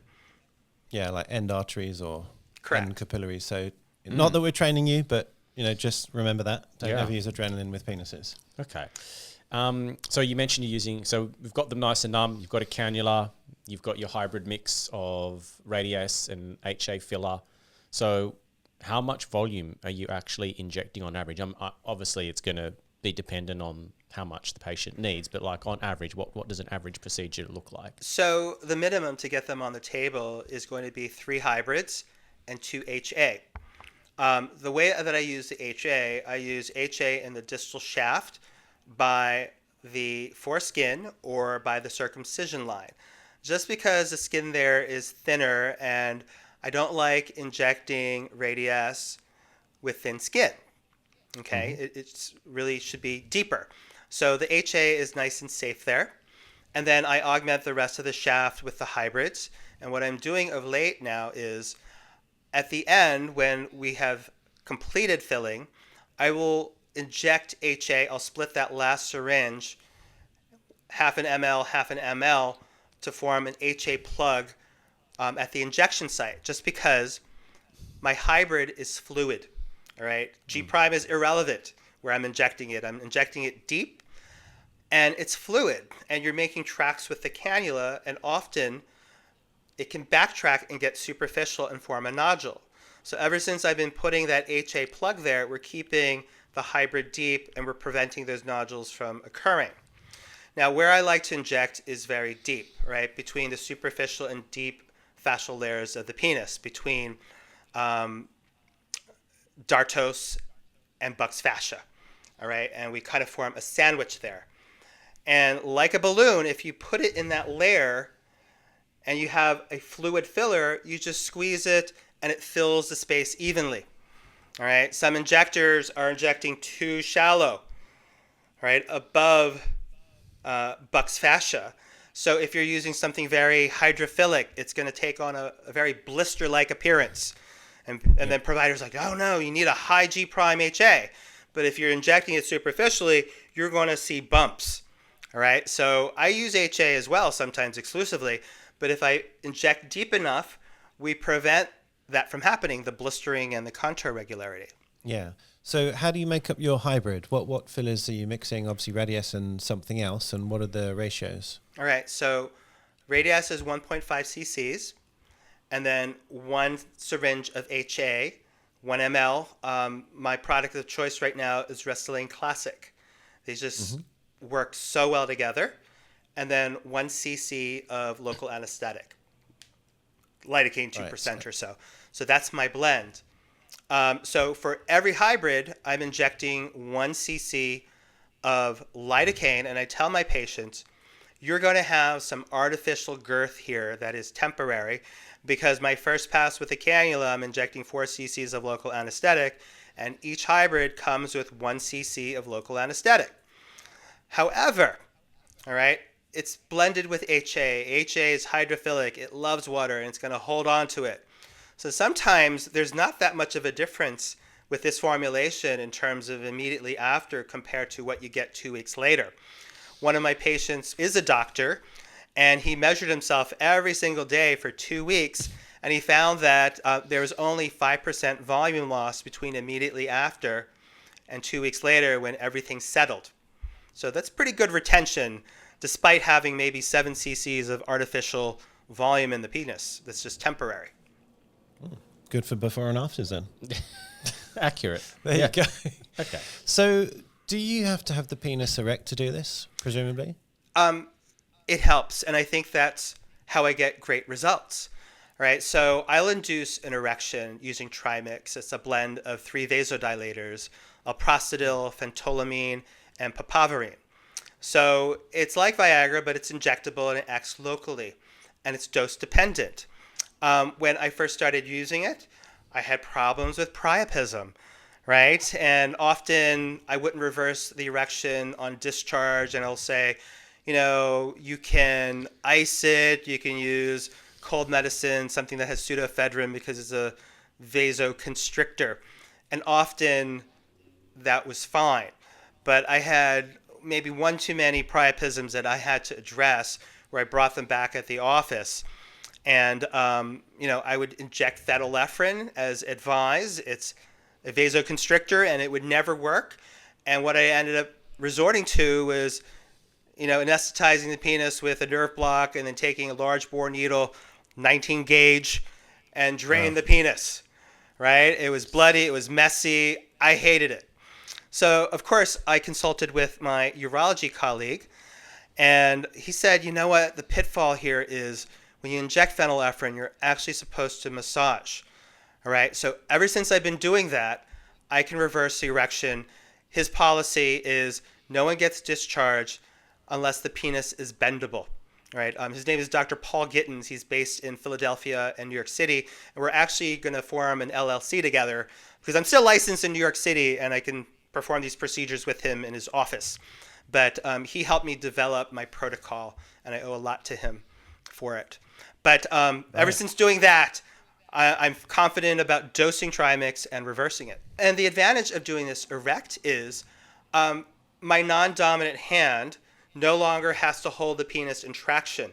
Yeah, like end arteries or Correct. end capillaries. So not that we're training you, but just remember that. Don't ever use adrenaline with penises. Okay. So you mentioned you're using, so we've got them nice and numb. You've got a cannula. You've got your hybrid mix of Radiesse and HA filler. So how much volume are you actually injecting on average? Obviously, it's going to be dependent on how much the patient needs, but like on average, what does an average procedure look like? So the minimum to get them on the table is going to be 3 hybrids and 2 HA. The way that I use the HA, I use HA in the distal shaft by the foreskin or by the circumcision line. Just because the skin there is thinner and I don't like injecting Radiesse with thin skin. Okay, it really should be deeper. So the HA is nice and safe there. And then I augment the rest of the shaft with the hybrids. And what I'm doing of late now is at the end, when we have completed filling, I will inject HA. I'll split that last syringe, half an ml, to form an HA plug at the injection site, just because my hybrid is fluid. All right, G prime is irrelevant where I'm injecting it. I'm injecting it deep, and it's fluid, and you're making tracks with the cannula, and often it can backtrack and get superficial and form a nodule. So ever since I've been putting that HA plug there, we're keeping the hybrid deep, and we're preventing those nodules from occurring. Now, where I like to inject is very deep, right, between the superficial and deep fascial layers of the penis, between dartos and buccal fascia, all right? And we kind of form a sandwich there. And like a balloon, if you put it in that layer and you have a fluid filler, you just squeeze it and it fills the space evenly, all right? Some injectors are injecting too shallow, right, above buccal fascia. So if you're using something very hydrophilic, it's going to take on a very blister-like appearance. And then providers are like, oh no, you need a high G prime HA. But if you're injecting it superficially, you're going to see bumps. All right. So I use HA as well, sometimes exclusively. But if I inject deep enough, we prevent that from happening, the blistering and the contour regularity. Yeah. So how do you make up your hybrid? What fillers are you mixing? Obviously Radiesse and something else. And what are the ratios? All right. So Radiesse is 1.5 cc's. And then 1 syringe of HA, 1 ml. My product of choice right now is Restylane Classic. They just work so well together. And then 1 cc of local anesthetic, lidocaine 2% or so. So that's my blend. So for every hybrid, I'm injecting 1 cc of lidocaine, and I tell my patients, you're going to have some artificial girth here that is temporary, because my first pass with the cannula, I'm injecting 4 cc's of local anesthetic, and each hybrid comes with 1 cc of local anesthetic. However, all right, it's blended with HA. HA is hydrophilic. It loves water, and it's going to hold on to it. So sometimes there's not that much of a difference with this formulation in terms of immediately after compared to what you get 2 weeks later. One of my patients is a doctor, and he measured himself every single day for 2 weeks, and he found that there was only 5% volume loss between immediately after and 2 weeks later when everything settled. So that's pretty good retention, despite having maybe 7 cc's of artificial volume in the penis. That's just temporary. Good for before and afters then. Accurate. There you go. Okay. So do you have to have the penis erect to do this, presumably? It helps, and I think that's how I get great results. Right, so I'll induce an erection using Trimix. It's a blend of 3 vasodilators, alprostadil, phentolamine, and papaverine. So it's like Viagra, but it's injectable and it acts locally, and it's dose dependent. When I first started using it, I had problems with priapism, right? And often I wouldn't reverse the erection on discharge, and I'll say, you can ice it, you can use cold medicine, something that has pseudoephedrine because it's a vasoconstrictor. And often that was fine. But I had maybe one too many priapisms that I had to address where I brought them back at the office. And, I would inject phenylephrine as advised. It's a vasoconstrictor and it would never work. And what I ended up resorting to was, anesthetizing the penis with a nerve block and then taking a large bore needle, 19 gauge, and drain the penis, right? It was bloody. It was messy. I hated it. So, of course, I consulted with my urology colleague, and he said, you know what? The pitfall here is when you inject phenylephrine, you're actually supposed to massage, all right? So ever since I've been doing that, I can reverse the erection. His policy is no one gets discharged unless the penis is bendable. Right. His name is Dr. Paul Gittins. He's based in Philadelphia and New York City. And we're actually going to form an LLC together because I'm still licensed in New York City and I can perform these procedures with him in his office. But he helped me develop my protocol, and I owe a lot to him for it. But ever since doing that, I'm confident about dosing Trimix and reversing it. And the advantage of doing this erect is my non-dominant hand no longer has to hold the penis in traction,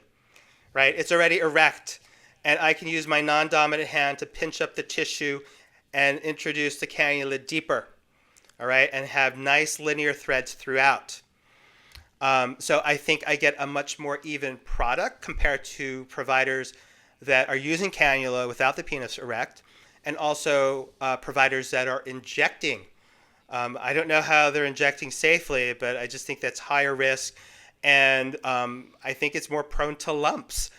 right? It's already erect, and I can use my non-dominant hand to pinch up the tissue and introduce the cannula deeper, all right, and have nice linear threads throughout. So I think I get a much more even product compared to providers that are using cannula without the penis erect, and also providers that are injecting. I don't know how they're injecting safely, but I just think that's higher risk, and I think it's more prone to lumps.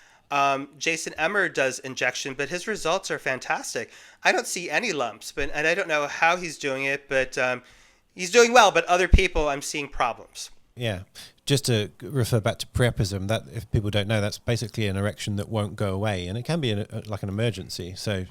Jason Emmer does injection, but his results are fantastic. I don't see any lumps, and I don't know how he's doing it, but he's doing well. But other people, I'm seeing problems. Yeah. Just to refer back to priapism, that if people don't know, that's basically an erection that won't go away, and it can be like an emergency. So,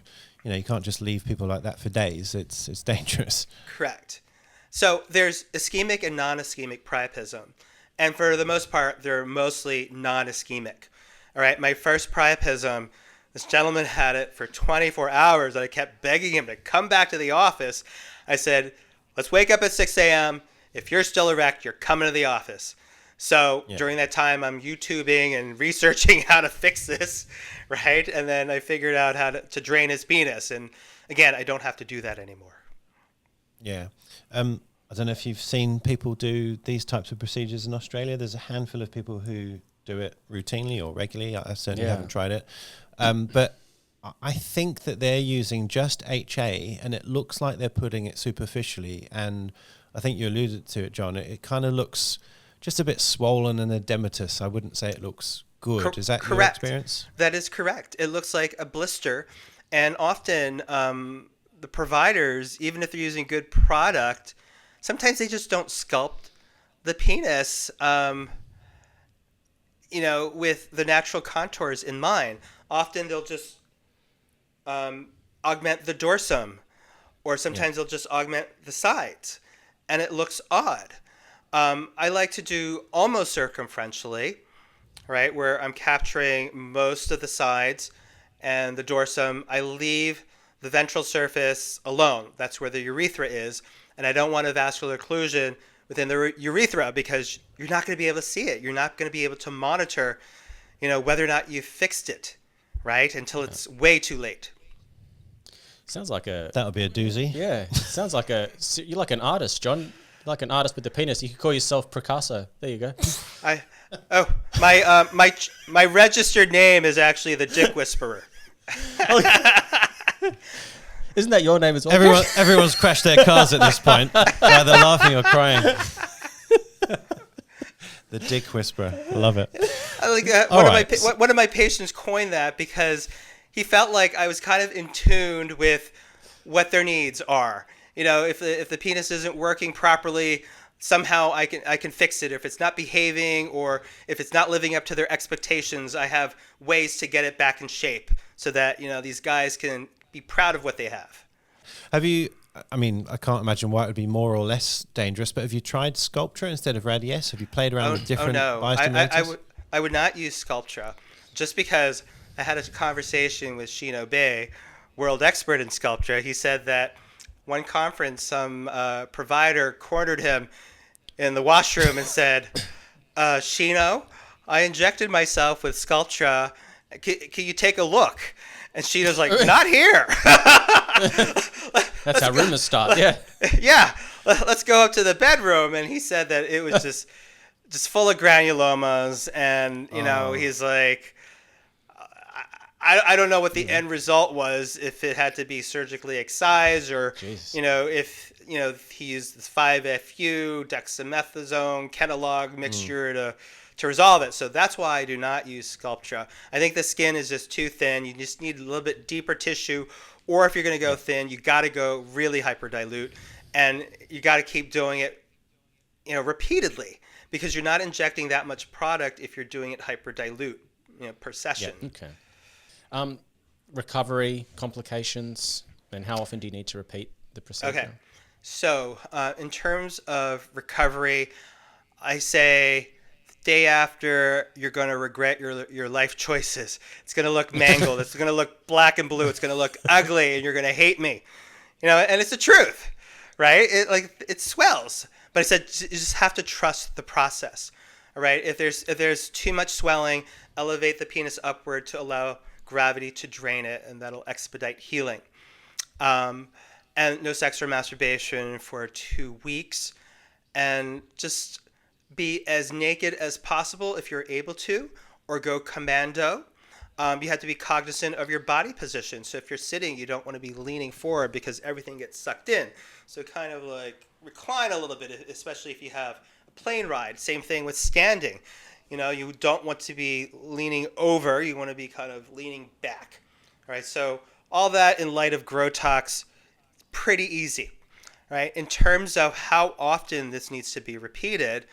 you can't just leave people like that for days. It's dangerous. Correct. So there's ischemic and non-ischemic priapism. And for the most part, they're mostly non-ischemic. All right, my first priapism, this gentleman had it for 24 hours, and I kept begging him to come back to the office. I said, let's wake up at 6 a.m. If you're still erect, you're coming to the office. So during that time, I'm YouTubing and researching how to fix this, right? And then I figured out how to drain his penis. And again, I don't have to do that anymore. Yeah. I don't know if you've seen people do these types of procedures in Australia. There's a handful of people who do it routinely or regularly. I certainly haven't tried it. But I think that they're using just HA, and it looks like they're putting it superficially. And I think you alluded to it, John. It kind of looks just a bit swollen and edematous. I wouldn't say it looks good. Is that your experience? That is correct. It looks like a blister. And often the providers, even if they're using good product, sometimes they just don't sculpt the penis, with the natural contours in mind. Often they'll just augment the dorsum, or sometimes they'll just augment the sides, and it looks odd. I like to do almost circumferentially, right, where I'm capturing most of the sides and the dorsum. I leave the ventral surface alone. That's where the urethra is. And I don't want a vascular occlusion within the urethra because you're not going to be able to see it. You're not going to be able to monitor, whether or not you fixed it, right, until it's way too late. Sounds like a... That would be a doozy. Yeah. Sounds like you're like an artist, John. You're like an artist with the penis. You could call yourself Picasso. There you go. My registered name is actually the Dick Whisperer. Isn't that your name as well? Everyone's crashed their cars at this point. Either laughing or crying. The Dick Whisperer. Love it. One of my patients coined that because he felt like I was kind of in tune with what their needs are. If the penis isn't working properly, somehow I can fix it. If it's not behaving or if it's not living up to their expectations, I have ways to get it back in shape so that these guys can be proud of what they have. Have you? I mean, I can't imagine why it would be more or less dangerous. But have you tried Sculptra instead of Radiesse? Have you played around with different bio-stimulators? I would not use Sculptra just because I had a conversation with Shino Bay, world expert in Sculptra. He said that one conference, some provider cornered him in the washroom and said, Shino, I injected myself with Sculptra. Can you take a look? And Shino's like, not here. That's how rumors start. Yeah. Yeah. Let's go up to the bedroom. And he said that it was just full of granulomas. And, he's like, I don't know what the end result was, if it had to be surgically excised or, Jeez. if he used this 5-FU, dexamethasone, Kenalog mixture to resolve it. So that's why I do not use Sculptra. I think the skin is just too thin. You just need a little bit deeper tissue. Or if you're going to go thin, you got to go really hyperdilute. And you got to keep doing it, repeatedly, because you're not injecting that much product if you're doing it hyperdilute, per session. Yeah. Okay. Recovery, complications, and how often do you need to repeat the procedure? Okay. So in terms of recovery, I say day after, you're going to regret your life choices. It's going to look mangled. It's going to look black and blue. It's going to look ugly, and you're going to hate me. And it's the truth, right? It swells. But I said you just have to trust the process, all right? If there's too much swelling, elevate the penis upward to allow gravity to drain it, and that'll expedite healing. And no sex or masturbation for 2 weeks, and just be as naked as possible if you're able to, or go commando. You have to be cognizant of your body position. So if you're sitting, you don't want to be leaning forward because everything gets sucked in. So kind of like recline a little bit, especially if you have a plane ride. Same thing with standing. You don't want to be leaning over. You want to be kind of leaning back. All right. So all that in light of Grotox, pretty easy. Right. In terms of how often this needs to be repeated,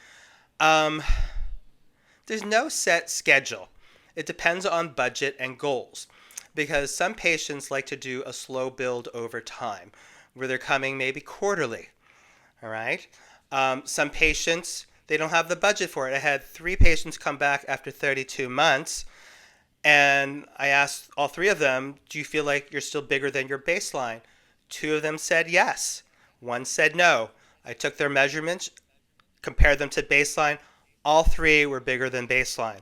there's no set schedule. It depends on budget and goals, because some patients like to do a slow build over time where they're coming maybe quarterly. All right. Some patients, they don't have the budget for it. I had 3 patients come back after 32 months, and I asked all 3 of them, do you feel like you're still bigger than your baseline? 2 of them said yes. 1 said no. I took their measurements, compared them to baseline. All 3 were bigger than baseline.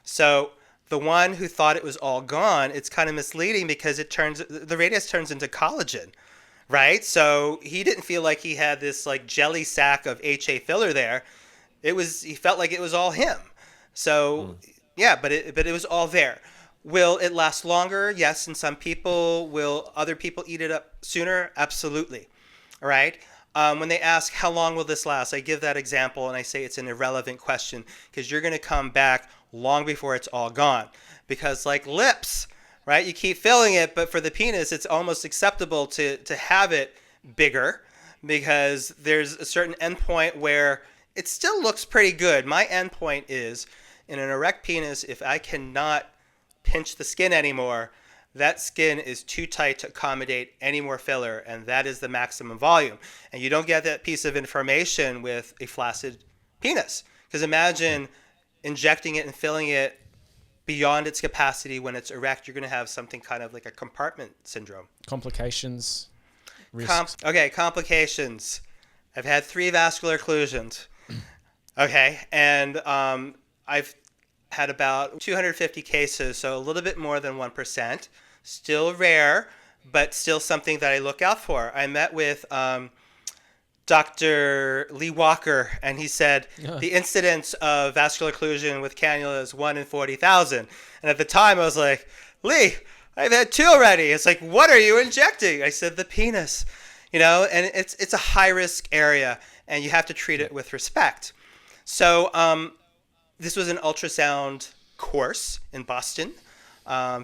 So the one who thought it was all gone, it's kind of misleading because the radius turns into collagen, right? So he didn't feel like he had this like jelly sack of HA filler there. He felt like it was all him. So yeah, but it was all there. Will it last longer? Yes. And some people, will other people eat it up sooner? Absolutely. All right. When they ask, how long will this last? I give that example and I say it's an irrelevant question because you're going to come back long before it's all gone. Because like lips, right? You keep filling it, but for the penis, it's almost acceptable to have it bigger because there's a certain endpoint where it still looks pretty good. My endpoint is in an erect penis, if I cannot pinch the skin anymore, that skin is too tight to accommodate any more filler, and that is the maximum volume. And you don't get that piece of information with a flaccid penis. Because imagine injecting it and filling it beyond its capacity when it's erect. You're going to have something kind of like a compartment syndrome. Complications, risks. Complications. I've had 3 vascular occlusions. Okay, and I've had about 250 cases, so a little bit more than 1%. Still rare, but still something that I look out for. I met with Dr. Lee Walker, and he said the incidence of vascular occlusion with cannula is 1 in 40,000. And at the time, I was like, Lee, I've had 2 already. It's like, what are you injecting? I said, the penis. You know, and it's a high-risk area, and you have to treat it with respect. So this was an ultrasound course in Boston,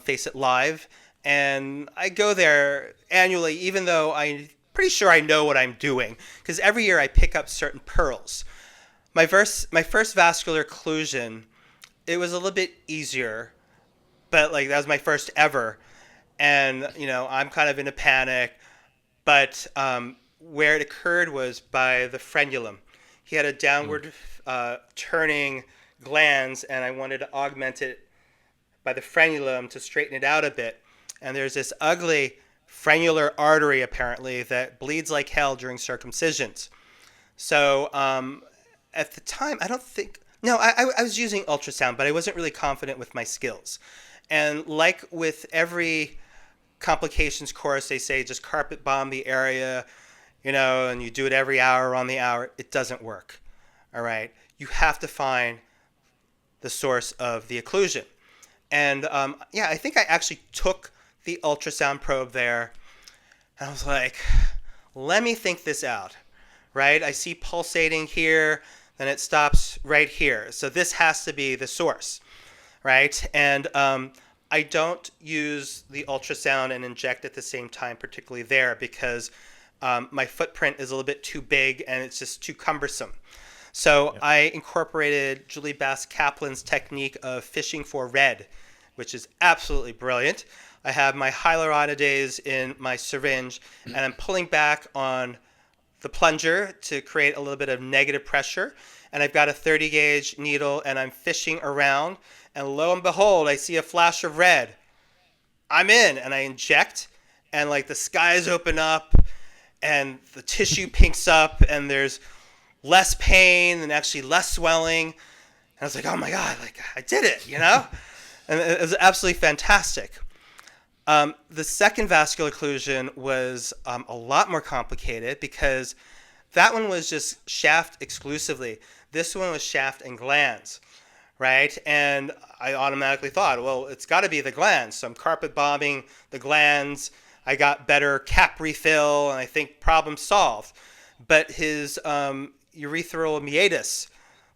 Face It Live, and I go there annually, even though I'm pretty sure I know what I'm doing, because every year I pick up certain pearls. My first vascular occlusion, it was a little bit easier, but like that was my first ever, and you know I'm kind of in a panic, but where it occurred was by the frenulum. He had a downward turning glands, and I wanted to augment it by the frenulum to straighten it out a bit. And there's this ugly frenular artery, apparently, that bleeds like hell during circumcisions. So at the time, I was using ultrasound, but I wasn't really confident with my skills. And like with every complications course, they say just carpet bomb the area, you know, and you do it every hour on the hour. It doesn't work. All right. You have to find the source of the occlusion. And I think I actually took the ultrasound probe there, and I was like, let me think this out, right? I see pulsating here, then it stops right here. So this has to be the source, right? And I don't use the ultrasound and inject at the same time, particularly there, because my footprint is a little bit too big and it's just too cumbersome. So I incorporated Julie Bass Kaplan's technique of fishing for red, which is absolutely brilliant. I have my hyaluronidase in my syringe, and I'm pulling back on the plunger to create a little bit of negative pressure. And I've got a 30 gauge needle, and I'm fishing around, and lo and behold, I see a flash of red. I'm in, and I inject, and like the skies open up, and the tissue pinks up, and there's less pain and actually less swelling. And I was like, oh my God, like I did it, you know? And it was absolutely fantastic. The second vascular occlusion was a lot more complicated because that one was just shaft exclusively. This one was shaft and glands, right? And I automatically thought, well, it's got to be the glands. So I'm carpet bombing the glands. I got better cap refill, and I think problem solved. But his urethral meatus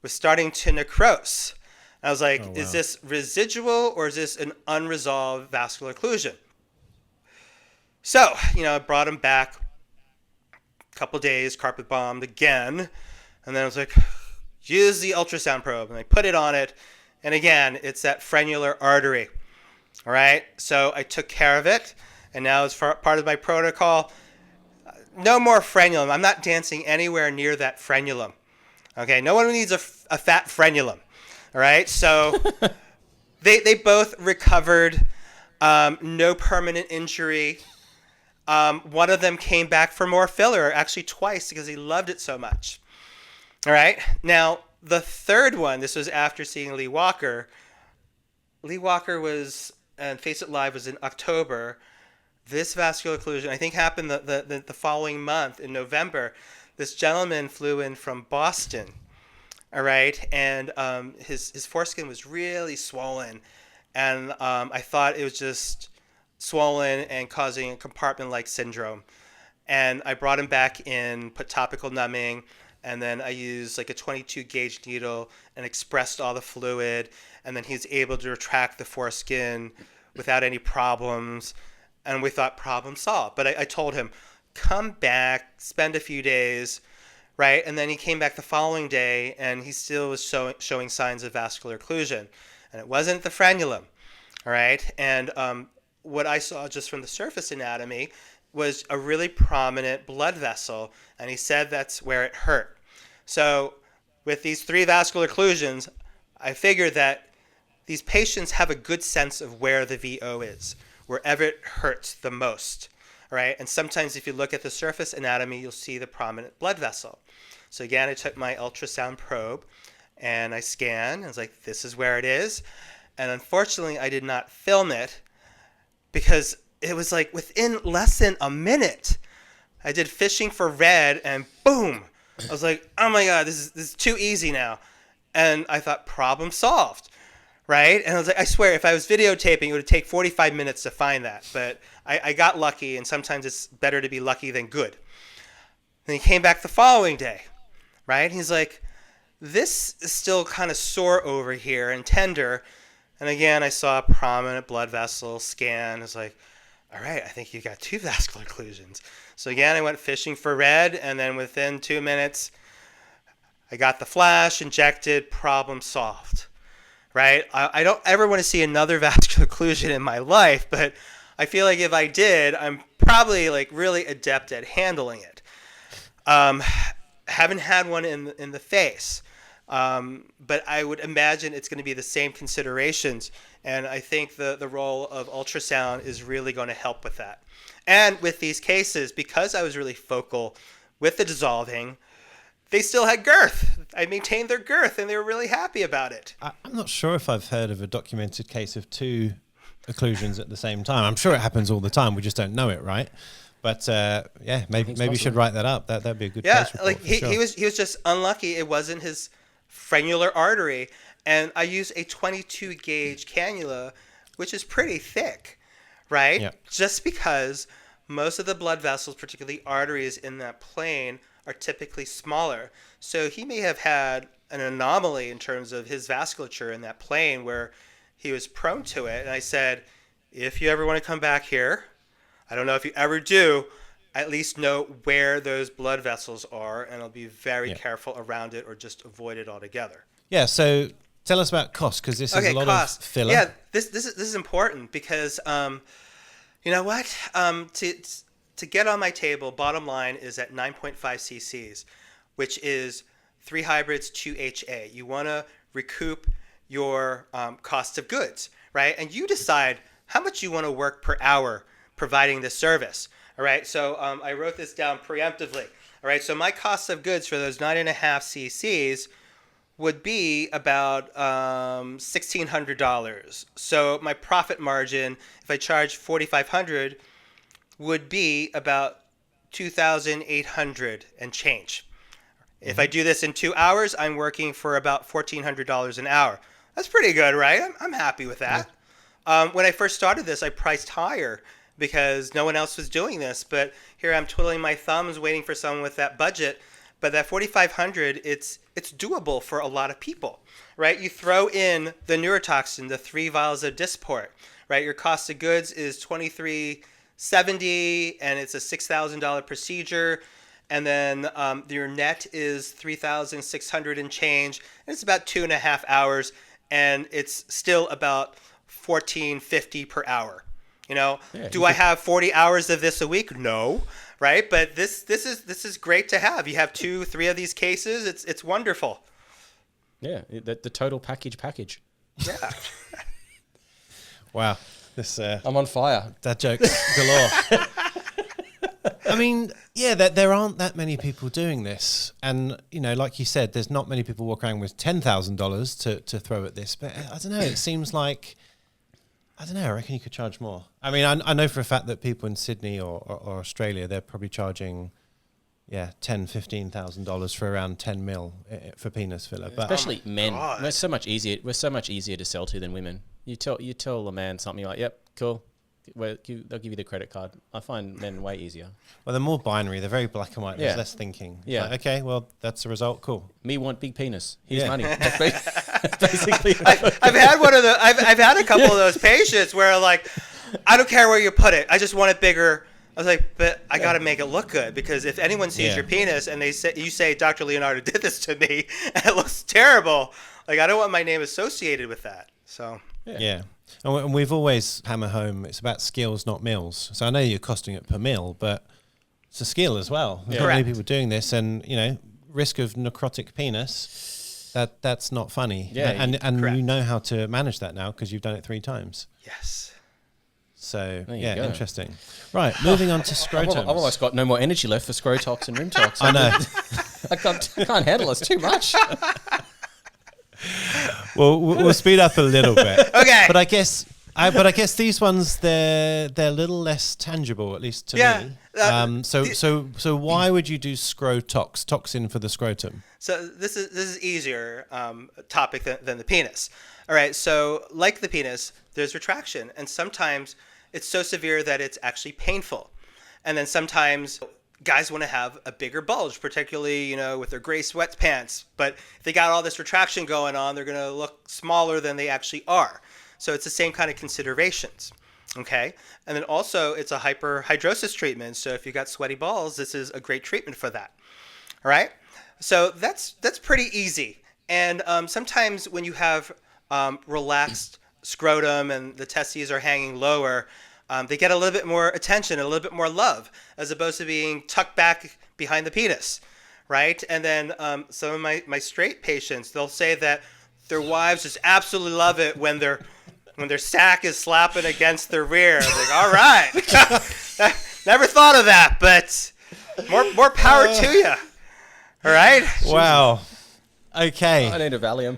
was starting to necrose. I was like, Is this residual or is this an unresolved vascular occlusion? So, I brought him back a couple days, carpet bombed again. And then I was like, use the ultrasound probe. And I put it on it. And again, it's that frenular artery. All right. So I took care of it. And now as part of my protocol, no more frenulum. I'm not dancing anywhere near that frenulum. Okay. No one needs a fat frenulum. All right. So they both recovered. No permanent injury. One of them came back for more filler, actually twice, because he loved it so much. All right. Now, the third one, this was after seeing Lee Walker. Lee Walker was, and Face It Live was in October. This vascular occlusion, I think, happened the following month in November. This gentleman flew in from Boston. All right. And his foreskin was really swollen. And I thought it was just swollen and causing a compartment-like syndrome. And I brought him back in, put topical numbing, and then I used like a 22-gauge needle and expressed all the fluid. And then he's able to retract the foreskin without any problems. And we thought problem solved. But I told him, come back, spend a few days, right? And then he came back the following day, and he still was showing signs of vascular occlusion. And it wasn't the frenulum, all right? And what I saw just from the surface anatomy was a really prominent blood vessel, and he said that's where it hurt. So with these 3 vascular occlusions, I figured that these patients have a good sense of where the VO is, wherever it hurts the most. All right? And sometimes if you look at the surface anatomy, you'll see the prominent blood vessel. So again, I took my ultrasound probe and I scanned. I was like, this is where it is. And unfortunately, I did not film it because it was like within less than a minute, I did fishing for red and boom. I was like, oh my God, this is too easy now. And I thought, problem solved, right? And I was like, I swear, if I was videotaping, it would take 45 minutes to find that. But I got lucky, and sometimes it's better to be lucky than good. And he came back the following day, right? He's like, this is still kind of sore over here and tender. And again, I saw a prominent blood vessel scan. I was like, all right, I think you got 2 vascular occlusions. So again, I went fishing for red, and then within 2 minutes, I got the flash, injected, problem solved, right? I don't ever want to see another vascular occlusion in my life, but I feel like if I did, I'm probably like really adept at handling it. Haven't had one in the face, but I would imagine it's going to be the same considerations, and I think the role of ultrasound is really going to help with that. And with these cases, because I was really focal with the dissolving, they still had girth. I maintained their girth, and they were really happy about it. I'm not sure if I've heard of a documented case of 2 occlusions at the same time. I'm sure it happens all the time. We just don't know it, right? But yeah, maybe you should write that up. That'd be a good case report. Like he was just unlucky. It wasn't his frenular artery, and I use a 22 gauge cannula, which is pretty thick, right? Yep. Just because most of the blood vessels, particularly arteries in that plane, are typically smaller. So he may have had an anomaly in terms of his vasculature in that plane where he was prone to it. And I said, if you ever want to come back here, I don't know if you ever do, at least know where those blood vessels are, and I'll be very careful around it or just avoid it altogether. Yeah, so tell us about cost, because this is a lot of filler. Yeah, this is important because, you know what? To get on my table, bottom line is at 9.5 cc's, which is 3 hybrids, 2 HA. You want to recoup your cost of goods, right? And you decide how much you want to work per hour providing this service. All right, so I wrote this down preemptively. All right, so my cost of goods for those 9.5 cc's would be about $1,600. So my profit margin, if I charge $4,500, would be about $2,800 and change. Mm-hmm. If I do this in 2 hours, I'm working for about $1,400 an hour. That's pretty good, right? I'm happy with that. Yeah. When I first started this, I priced higher because no one else was doing this. But here I'm twiddling my thumbs waiting for someone with that budget. But that $4,500, it's doable for a lot of people, right? You throw in the neurotoxin, the 3 vials of Dysport, right? Your cost of goods is $2,370, and it's a $6,000 procedure. And then your net is $3,600 and change. And it's about 2.5 hours, and it's still about $1,450 per hour. You know, do I have 40 hours of this a week? No, right? But this is great to have. You have 2-3 of these cases. It's wonderful. Yeah, the total package. Yeah. Wow, this I'm on fire. That joke's galore. I mean, yeah, there aren't that many people doing this, and you know, like you said, there's not many people walk around with $10,000 to throw at this. But I don't know. It seems like, I don't know, I reckon you could charge more. I mean, I know for a fact that people in Sydney or Australia, they're probably charging, $10,000-$15,000 for around 10 mil for penis filler. But especially men, we're so much easier to sell to than women. You tell a man something like, "Yep, cool." They'll give you the credit card. I find men way easier. Well, they're more binary. They're very black and white. There's less thinking. Yeah. Like, okay, well, that's the result. Cool. Me want big penis. Here's money. That's basically. I've had one of the. I've had a couple of those patients where like, I don't care where you put it. I just want it bigger. I was like, but I got to make it look good, because if anyone sees your penis and you say Dr. Leonardo did this to me, and it looks terrible. Like, I don't want my name associated with that. So yeah. And we've always hammer home, it's about skills, not mils. So I know you're costing it per mil, but it's a skill as well. There's not many people doing this, and you know, risk of necrotic penis, that's not funny. Yeah, and correct. you know how to manage that now because you've done it 3 times. Yes. So There you yeah, go. interesting. Right, moving on to scrotums. I've almost got no more energy left for ScroTox and RimTox. I know. I can't handle it. It's too much. Well, we'll speed up a little bit. Okay. But I guess these ones they're a little less tangible, at least to Yeah, me. So why would you do ScroTox, toxin for the scrotum? So this is easier topic than the penis. All right. So like the penis, there's retraction, and sometimes it's so severe that it's actually painful, and then sometimes guys want to have a bigger bulge, particularly with their gray sweatpants. But if they got all this retraction going on, they're going to look smaller than they actually are. So it's the same kind of considerations. Okay. And then also it's a hyperhidrosis treatment. So if you got sweaty balls, this is a great treatment for that. All right. So that's pretty easy. And sometimes when you have relaxed scrotum and the testes are hanging lower, they get a little bit more attention, a little bit more love, as opposed to being tucked back behind the penis, right? And then some of my straight patients, they'll say that their wives just absolutely love it when their sack is slapping against their rear. Like, all right, never thought of that, but more power to you. All right. Wow. Okay. I need a Valium.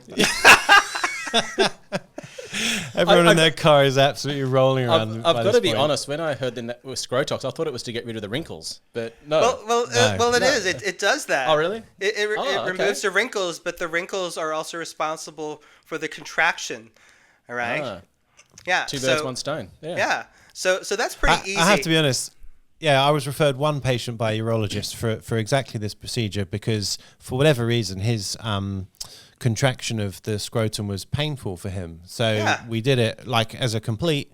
Everyone in their car is absolutely rolling around. I've got to be honest. When I heard that with ScroTox, I thought it was to get rid of the wrinkles, but no. Well, it is. It does that. Oh, really? It okay. removes the wrinkles, but the wrinkles are also responsible for the contraction. All right. Ah. Yeah. Two birds, one stone. Yeah. Yeah. So that's pretty easy. I have to be honest. Yeah, I was referred one patient by a urologist for exactly this procedure because for whatever reason his contraction of the scrotum was painful for him. So we did it like as a complete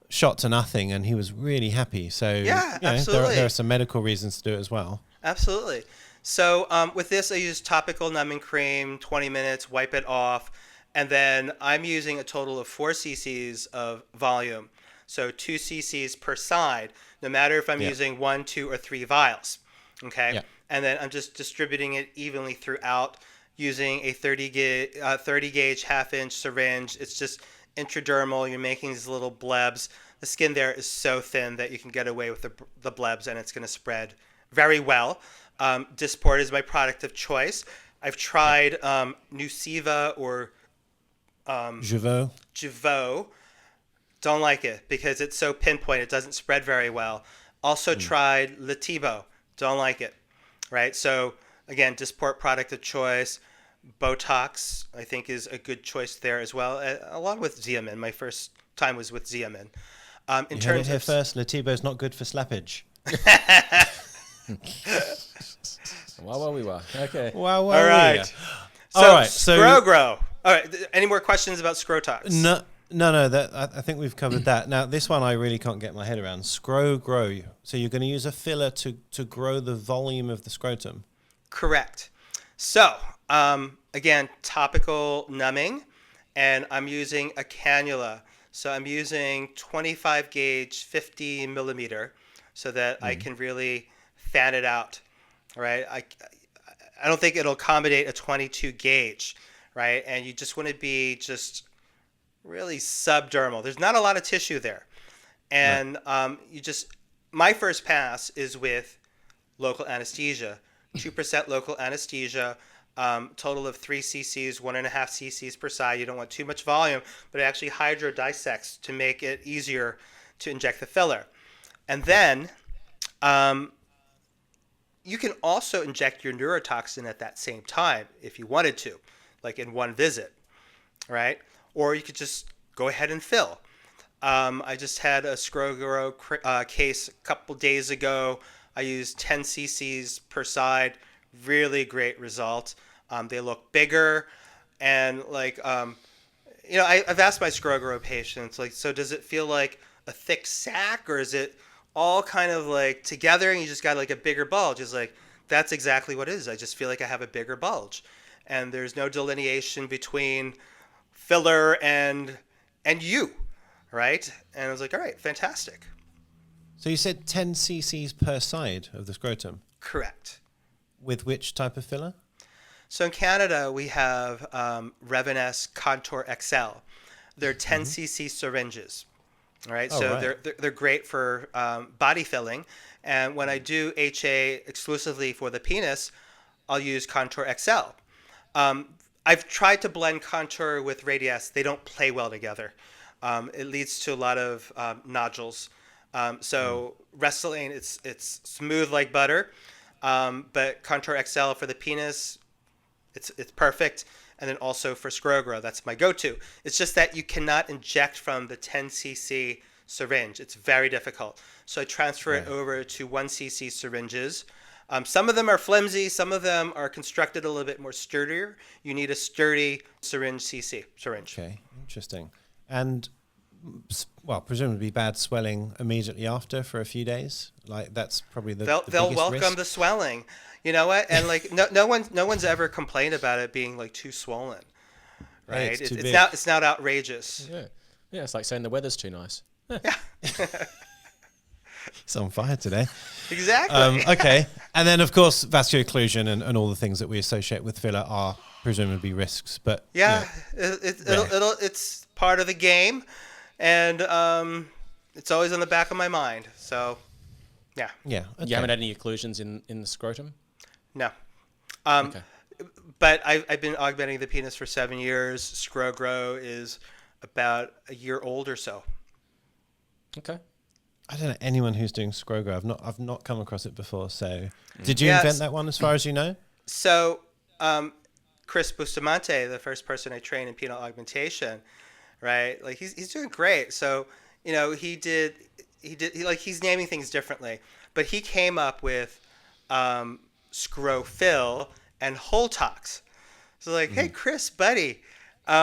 shot to nothing, and he was really happy. So absolutely. There are some medical reasons to do it as well. Absolutely. So with this, I use topical numbing cream, 20 minutes, wipe it off, and then I'm using a total of 4 cc's of volume. So 2 cc's per side, no matter if I'm using 1, 2, or 3 vials. Okay. Yeah. And then I'm just distributing it evenly throughout using a 30 gauge half-inch syringe. It's just intradermal. You're making these little blebs. The skin there is so thin that you can get away with the blebs, and it's going to spread very well. Dysport is my product of choice. I've tried Nuceiva or Jeuveau. Don't like it because it's so pinpoint. It doesn't spread very well. Also tried Latibo. Don't like it. Right? So again, Dysport product of choice. Botox, I think, is a good choice there as well, along with Xeomin. My first time was with Xeomin. You heard it here first. Latibo's not good for slappage. Wow, we were. Okay. Wow. All right. So ScroGro. All right. Any more questions about ScroTox? No. I think we've covered that. Now, this one I really can't get my head around. ScroGro. So you're going to use a filler to grow the volume of the scrotum. Correct. So, again, topical numbing, and I'm using a cannula. So I'm using 25 gauge, 50 millimeter, so that I can really fan it out. All right. I don't think it'll accommodate a 22 gauge, right? And you just want to be just really subdermal. There's not a lot of tissue there. And my first pass is with local anesthesia, 2% local anesthesia, total of 3 cc's, 1.5 cc's per side. You don't want too much volume, but it actually hydrodissects to make it easier to inject the filler. And then you can also inject your neurotoxin at that same time if you wanted to, like in one visit, right? Or you could just go ahead and fill. I just had a ScroGro case a couple days ago. I used 10 cc's per side. Really great result. They look bigger, and I've asked my ScroGro patients, so does it feel like a thick sack, or is it all kind of like together and you just got like a bigger bulge? It's like, that's exactly what it is. I just feel like I have a bigger bulge, and there's no delineation between filler and you, right? And I was like, all right, fantastic. So you said 10 cc's per side of the scrotum. Correct. with which type of filler? So in Canada, we have Revenus Contour XL. They're 10 cc syringes. All right, Oh, so right. they're great for body filling. And when I do HA exclusively for the penis, I'll use Contour XL. I've tried to blend Contour with Radius. They don't play well together. It leads to a lot of nodules. So Restylane, it's smooth like butter, but Contour XL for the penis, it's perfect. And then also for ScroGro, that's my go-to. It's just that you cannot inject from the 10 cc syringe. It's very difficult. So I transfer it over to 1 cc syringes. Some of them are flimsy. Some of them are constructed a little bit more sturdier. You need a sturdy syringe. Okay, interesting. And, well, presumably bad swelling immediately after for a few days. Like that's probably the They'll biggest welcome risk. the swelling. You know what? And like no one's ever complained about it being like too swollen, right? Hey, it's too big. It's not outrageous. Yeah, it's like saying the weather's too nice. Yeah. It's on fire today. Exactly. Okay. And then, of course, vascular occlusion and all the things that we associate with filler are presumably risks. But Yeah, it's part of the game, and it's always on the back of my mind. So, yeah. Yeah. Okay. You haven't had any occlusions in the scrotum? No. Okay. But I've been augmenting the penis for 7 years. ScroGro is about a year old or so. Okay. I don't know anyone who's doing ScroGro. I've not come across it before. So, did you Yes. invent that one, as far as you know? So, Chris Bustamante, the first person I trained in penile augmentation, right? Like he's doing great. So, you know, he's naming things differently, but he came up with ScroFill and Holtox. So like, hey Chris, buddy, you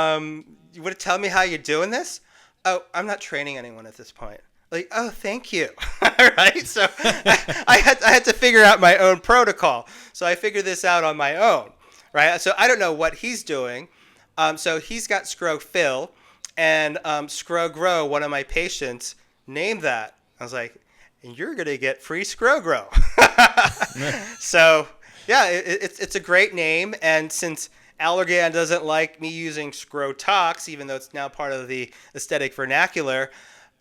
want to tell me how you're doing this? Oh, I'm not training anyone at this point. Like, oh, thank you. All right. So I had to figure out my own protocol. So I figured this out on my own. Right. So I don't know what he's doing. So he's got ScroFill and ScroGro, one of my patients, named that. I was like, and you're going to get free ScroGro. So, yeah, it's a great name. And since Allergan doesn't like me using ScroTox, even though it's now part of the aesthetic vernacular,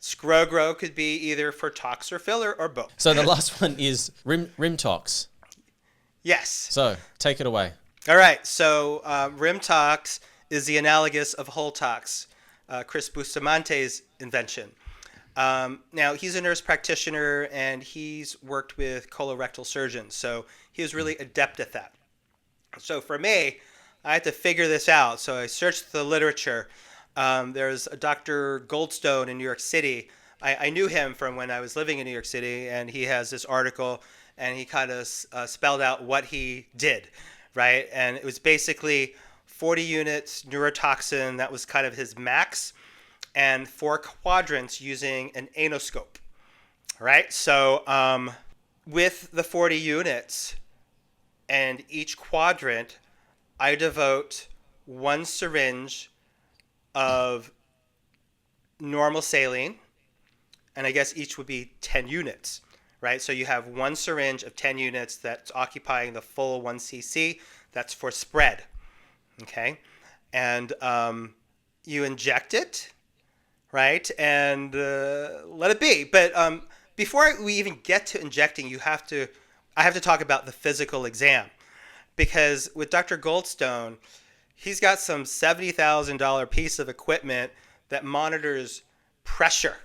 ScroGro could be either for tox or filler or both. So the last one is RimTox. Yes. So take it away. All right. So RimTox is the analogous of Holtox, Chris Bustamante's invention. Now, he's a nurse practitioner, and he's worked with colorectal surgeons. So he was really adept at that. So for me, I had to figure this out. So I searched the literature. There's a Dr. Goldstone in New York City. I knew him from when I was living in New York City, and he has this article, and he kind of spelled out what he did, right? And it was basically 40 units neurotoxin. That was kind of his max, and 4 quadrants using an anoscope, right? So with the 40 units and each quadrant, I devote 1 syringe of normal saline, and I guess each would be 10 units, right? So you have 1 syringe of 10 units that's occupying the full 1 cc. That's for spread, okay? And you inject it, right? And let it be. But before we even get to injecting, I have to talk about the physical exam, because with Dr. Goldstone, he's got some $70,000 piece of equipment that monitors pressure.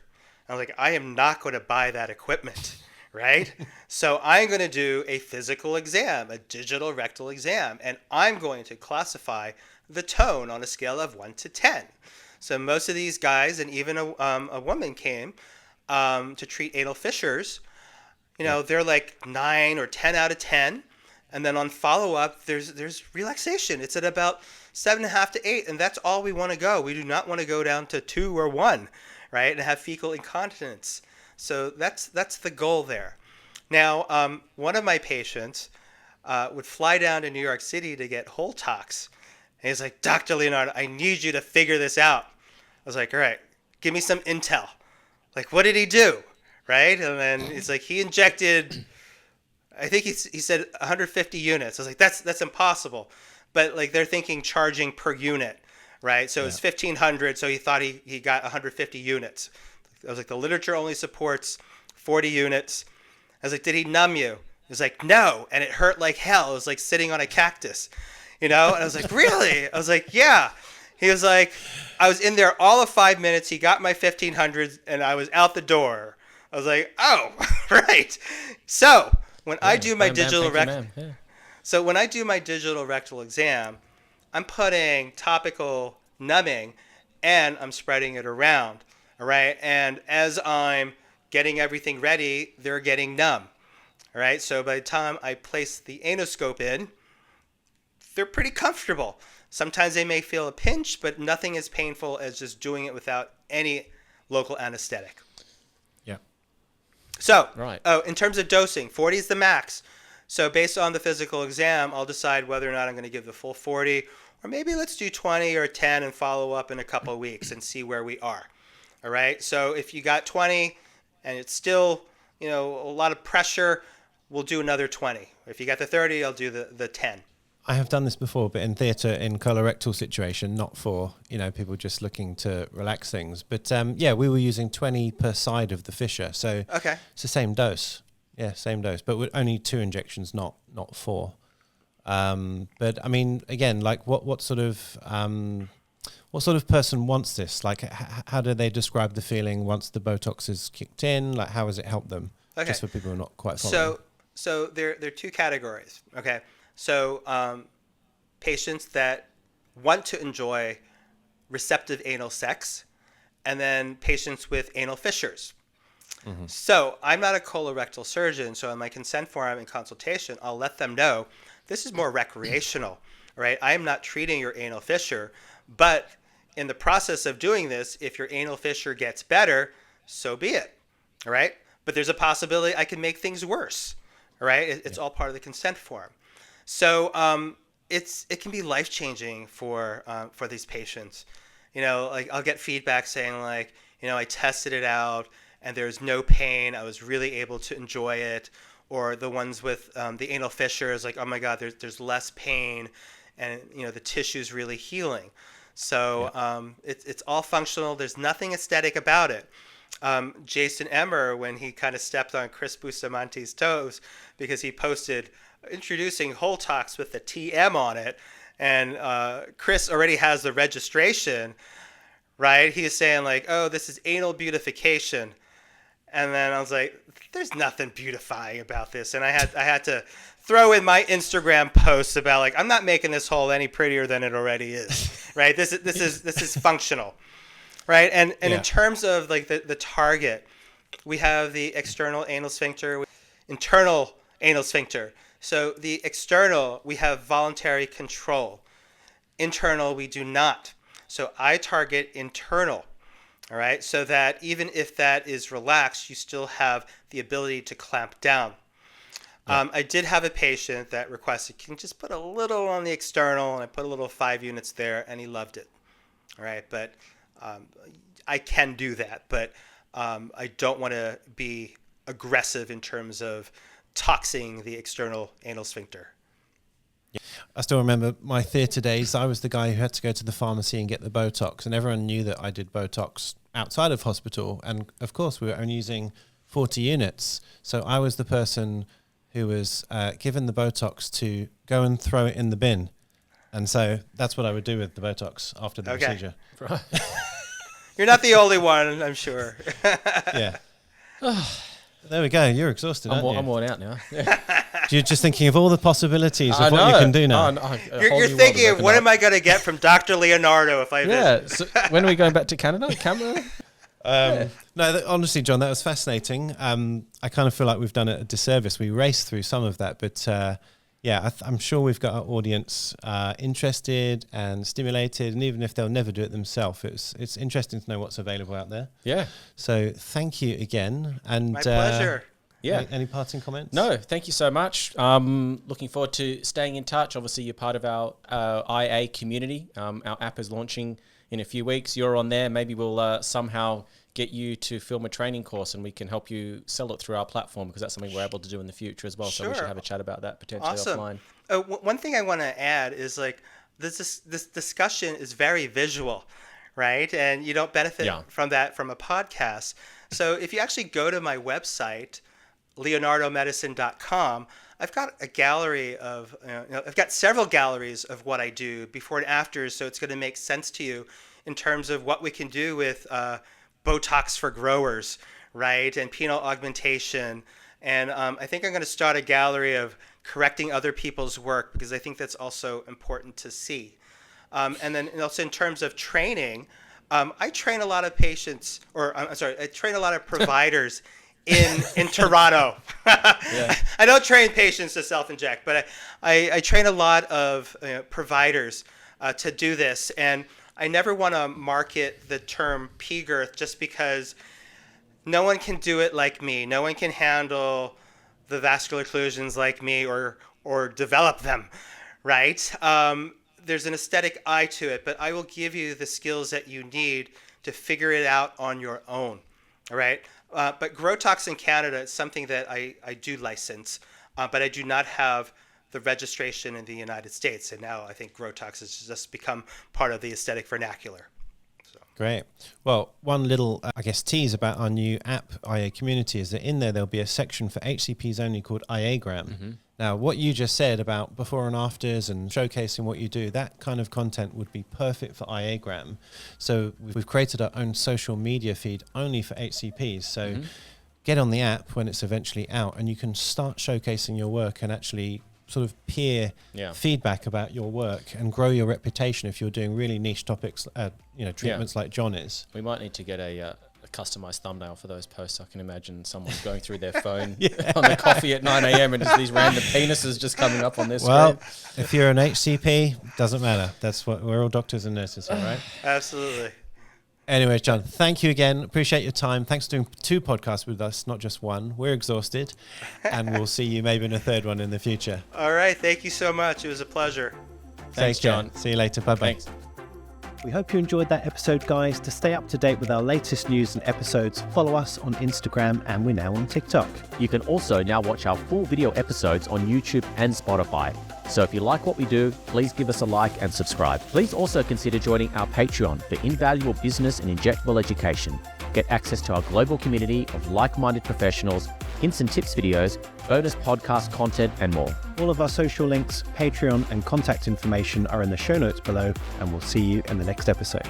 I was like, I am not going to buy that equipment, right? So I'm going to do a physical exam, a digital rectal exam, and I'm going to classify the tone on a scale of 1 to 10. So most of these guys, and even a woman came to treat anal fissures, you know, they're like 9 or 10 out of 10. And then on follow-up, there's relaxation. It's at about 7.5 to 8, and that's all we want to go. We do not want to go down to 2 or 1, right, and have fecal incontinence. So that's the goal there. Now, one of my patients would fly down to New York City to get Holtox. And he's like, Dr. Leonardo, I need you to figure this out. I was like, all right, give me some intel. Like, what did he do, right? And then it's like he injected I think he said 150 units. I was like, that's impossible. But like they're thinking charging per unit, right? So it's 1,500. So he thought he got 150 units. I was like, the literature only supports 40 units. I was like, did he numb you? He was like, no. And it hurt like hell. It was like sitting on a cactus, you know? And I was like, really? I was like, yeah. He was like, I was in there all of 5 minutes. He got my 1,500 and I was out the door. I was like, oh, right. So when I do my digital So when I do my digital rectal exam, I'm putting topical numbing and I'm spreading it around. All right. And as I'm getting everything ready, they're getting numb. All right. So by the time I place the anoscope in, they're pretty comfortable. Sometimes they may feel a pinch, but nothing as painful as just doing it without any local anesthetic. Yeah. So, right. In terms of dosing, 40 is the max. So based on the physical exam, I'll decide whether or not I'm going to give the full 40, or maybe let's do 20 or 10 and follow up in a couple of weeks and see where we are. All right. So if you got 20 and it's still, a lot of pressure, we'll do another 20. If you got the 30, I'll do the 10. I have done this before, but in theatre, in colorectal situation, not for, people just looking to relax things. But we were using 20 per side of the fissure. So okay. It's the same dose. Yeah, same dose, but with only 2 injections, not 4. But I mean, again, like what sort of person wants this? Like, how do they describe the feeling once the Botox is kicked in? Like, how has it helped them? Okay. Just for people who are not quite following. So there are 2 categories. Okay. So patients that want to enjoy receptive anal sex, and then patients with anal fissures. Mm-hmm. So I'm not a colorectal surgeon, so in my consent form and consultation, I'll let them know this is more recreational, right? I am not treating your anal fissure, but in the process of doing this, if your anal fissure gets better, so be it, all right? But there's a possibility I can make things worse, all right? It's all part of the consent form. So it can be life-changing for these patients. Like I'll get feedback saying like, I tested it out and there's no pain. I was really able to enjoy it. Or the ones with the anal fissures, like, oh my God, there's less pain, and the tissue's really healing. So it's all functional. There's nothing aesthetic about it. Jason Emmer, when he kind of stepped on Chris Busamante's toes because he posted introducing Holtox with the TM on it, and Chris already has the registration, right? He's saying like, oh, this is anal beautification. And then I was like, there's nothing beautifying about this. And I had to throw in my Instagram posts about like, I'm not making this hole any prettier than it already is, right? This is functional, right? And in terms of like the target, we have the external anal sphincter, internal anal sphincter. So the external, we have voluntary control. Internal, we do not. So I target internal. All right, so that even if that is relaxed, you still have the ability to clamp down. Yeah. I did have a patient that requested, can you just put a little on the external, and I put a little 5 units there, and he loved it. All right, but I can do that, but I don't want to be aggressive in terms of toxing the external anal sphincter. I still remember my theatre days. I was the guy who had to go to the pharmacy and get the Botox, and everyone knew that I did Botox outside of hospital. And of course, we were only using 40 units. So I was the person who was given the Botox to go and throw it in the bin. And so that's what I would do with the Botox after the procedure. You're not the only one, I'm sure. Yeah. There we go. You're exhausted, aren't you? I'm worn out now. You're just thinking of all the possibilities of what you can do now. You're thinking of what am I going to get from Dr. Leonardo if I visit? So when are we going back to Canada? Camera? No, honestly, John, that was fascinating. I kind of feel like we've done it a disservice. We raced through some of that, but I'm sure we've got our audience interested and stimulated, and even if they'll never do it themselves, it's interesting to know what's available out there. Yeah. So thank you again. And my pleasure. Yeah. Any parting comments? No, thank you so much. Looking forward to staying in touch. Obviously, you're part of our IA community. Our app is launching in a few weeks. You're on there. Maybe we'll somehow get you to film a training course and we can help you sell it through our platform, because that's something we're able to do in the future as well. So we should have a chat about that potentially offline. One thing I want to add is like this discussion is very visual, right? And you don't benefit from that from a podcast. So if you actually go to my website, leonardomedicine.com, I've got a gallery of, I've got several galleries of what I do before and after, so it's going to make sense to you in terms of what we can do with Botox for growers, right, and penile augmentation. And I think I'm going to start a gallery of correcting other people's work, because I think that's also important to see. And then also in terms of training, I train a lot of patients, or I'm sorry, I train a lot of providers in Toronto. I don't train patients to self-inject, but I train a lot of providers to do this. And I never want to market the term P-Girth just because no one can do it like me. No one can handle the vascular occlusions like me or develop them, right? There's an aesthetic eye to it, but I will give you the skills that you need to figure it out on your own, all right? But Grotox in Canada is something that I do license, but I do not have the registration in the United States. And now I think Grotox has just become part of the aesthetic vernacular. So. Great. Well, one little, tease about our new app, IA Community, is that in there'll be a section for HCPs only called IAgram. Mm-hmm. Now, what you just said about before and afters and showcasing what you do, that kind of content would be perfect for IAgram. So we've created our own social media feed only for HCPs. So get on the app when it's eventually out, and you can start showcasing your work and actually sort of peer feedback about your work and grow your reputation if you're doing really niche topics, treatments like John is. We might need to get a customized thumbnail for those posts. I can imagine someone going through their phone on the coffee at 9 a.m. and just these random penises just coming up on their screen. Well, if you're an HCP, doesn't matter. That's what we're all doctors and nurses here, right? Absolutely. Anyways, John, thank you again. Appreciate your time. Thanks for doing 2 podcasts with us, not just one. We're exhausted, and we'll see you maybe in a 3rd one in the future. All right. Thank you so much. It was a pleasure. Thanks, John. See you later. Bye-bye. Thanks. We hope you enjoyed that episode, guys. To stay up to date with our latest news and episodes, follow us on Instagram, and we're now on TikTok. You can also now watch our full video episodes on YouTube and Spotify. So if you like what we do, please give us a like and subscribe. Please also consider joining our Patreon for invaluable business and injectable education. Get access to our global community of like-minded professionals, hints and tips videos, bonus podcast content, and more. All of our social links, Patreon, and contact information are in the show notes below, and we'll see you in the next episode.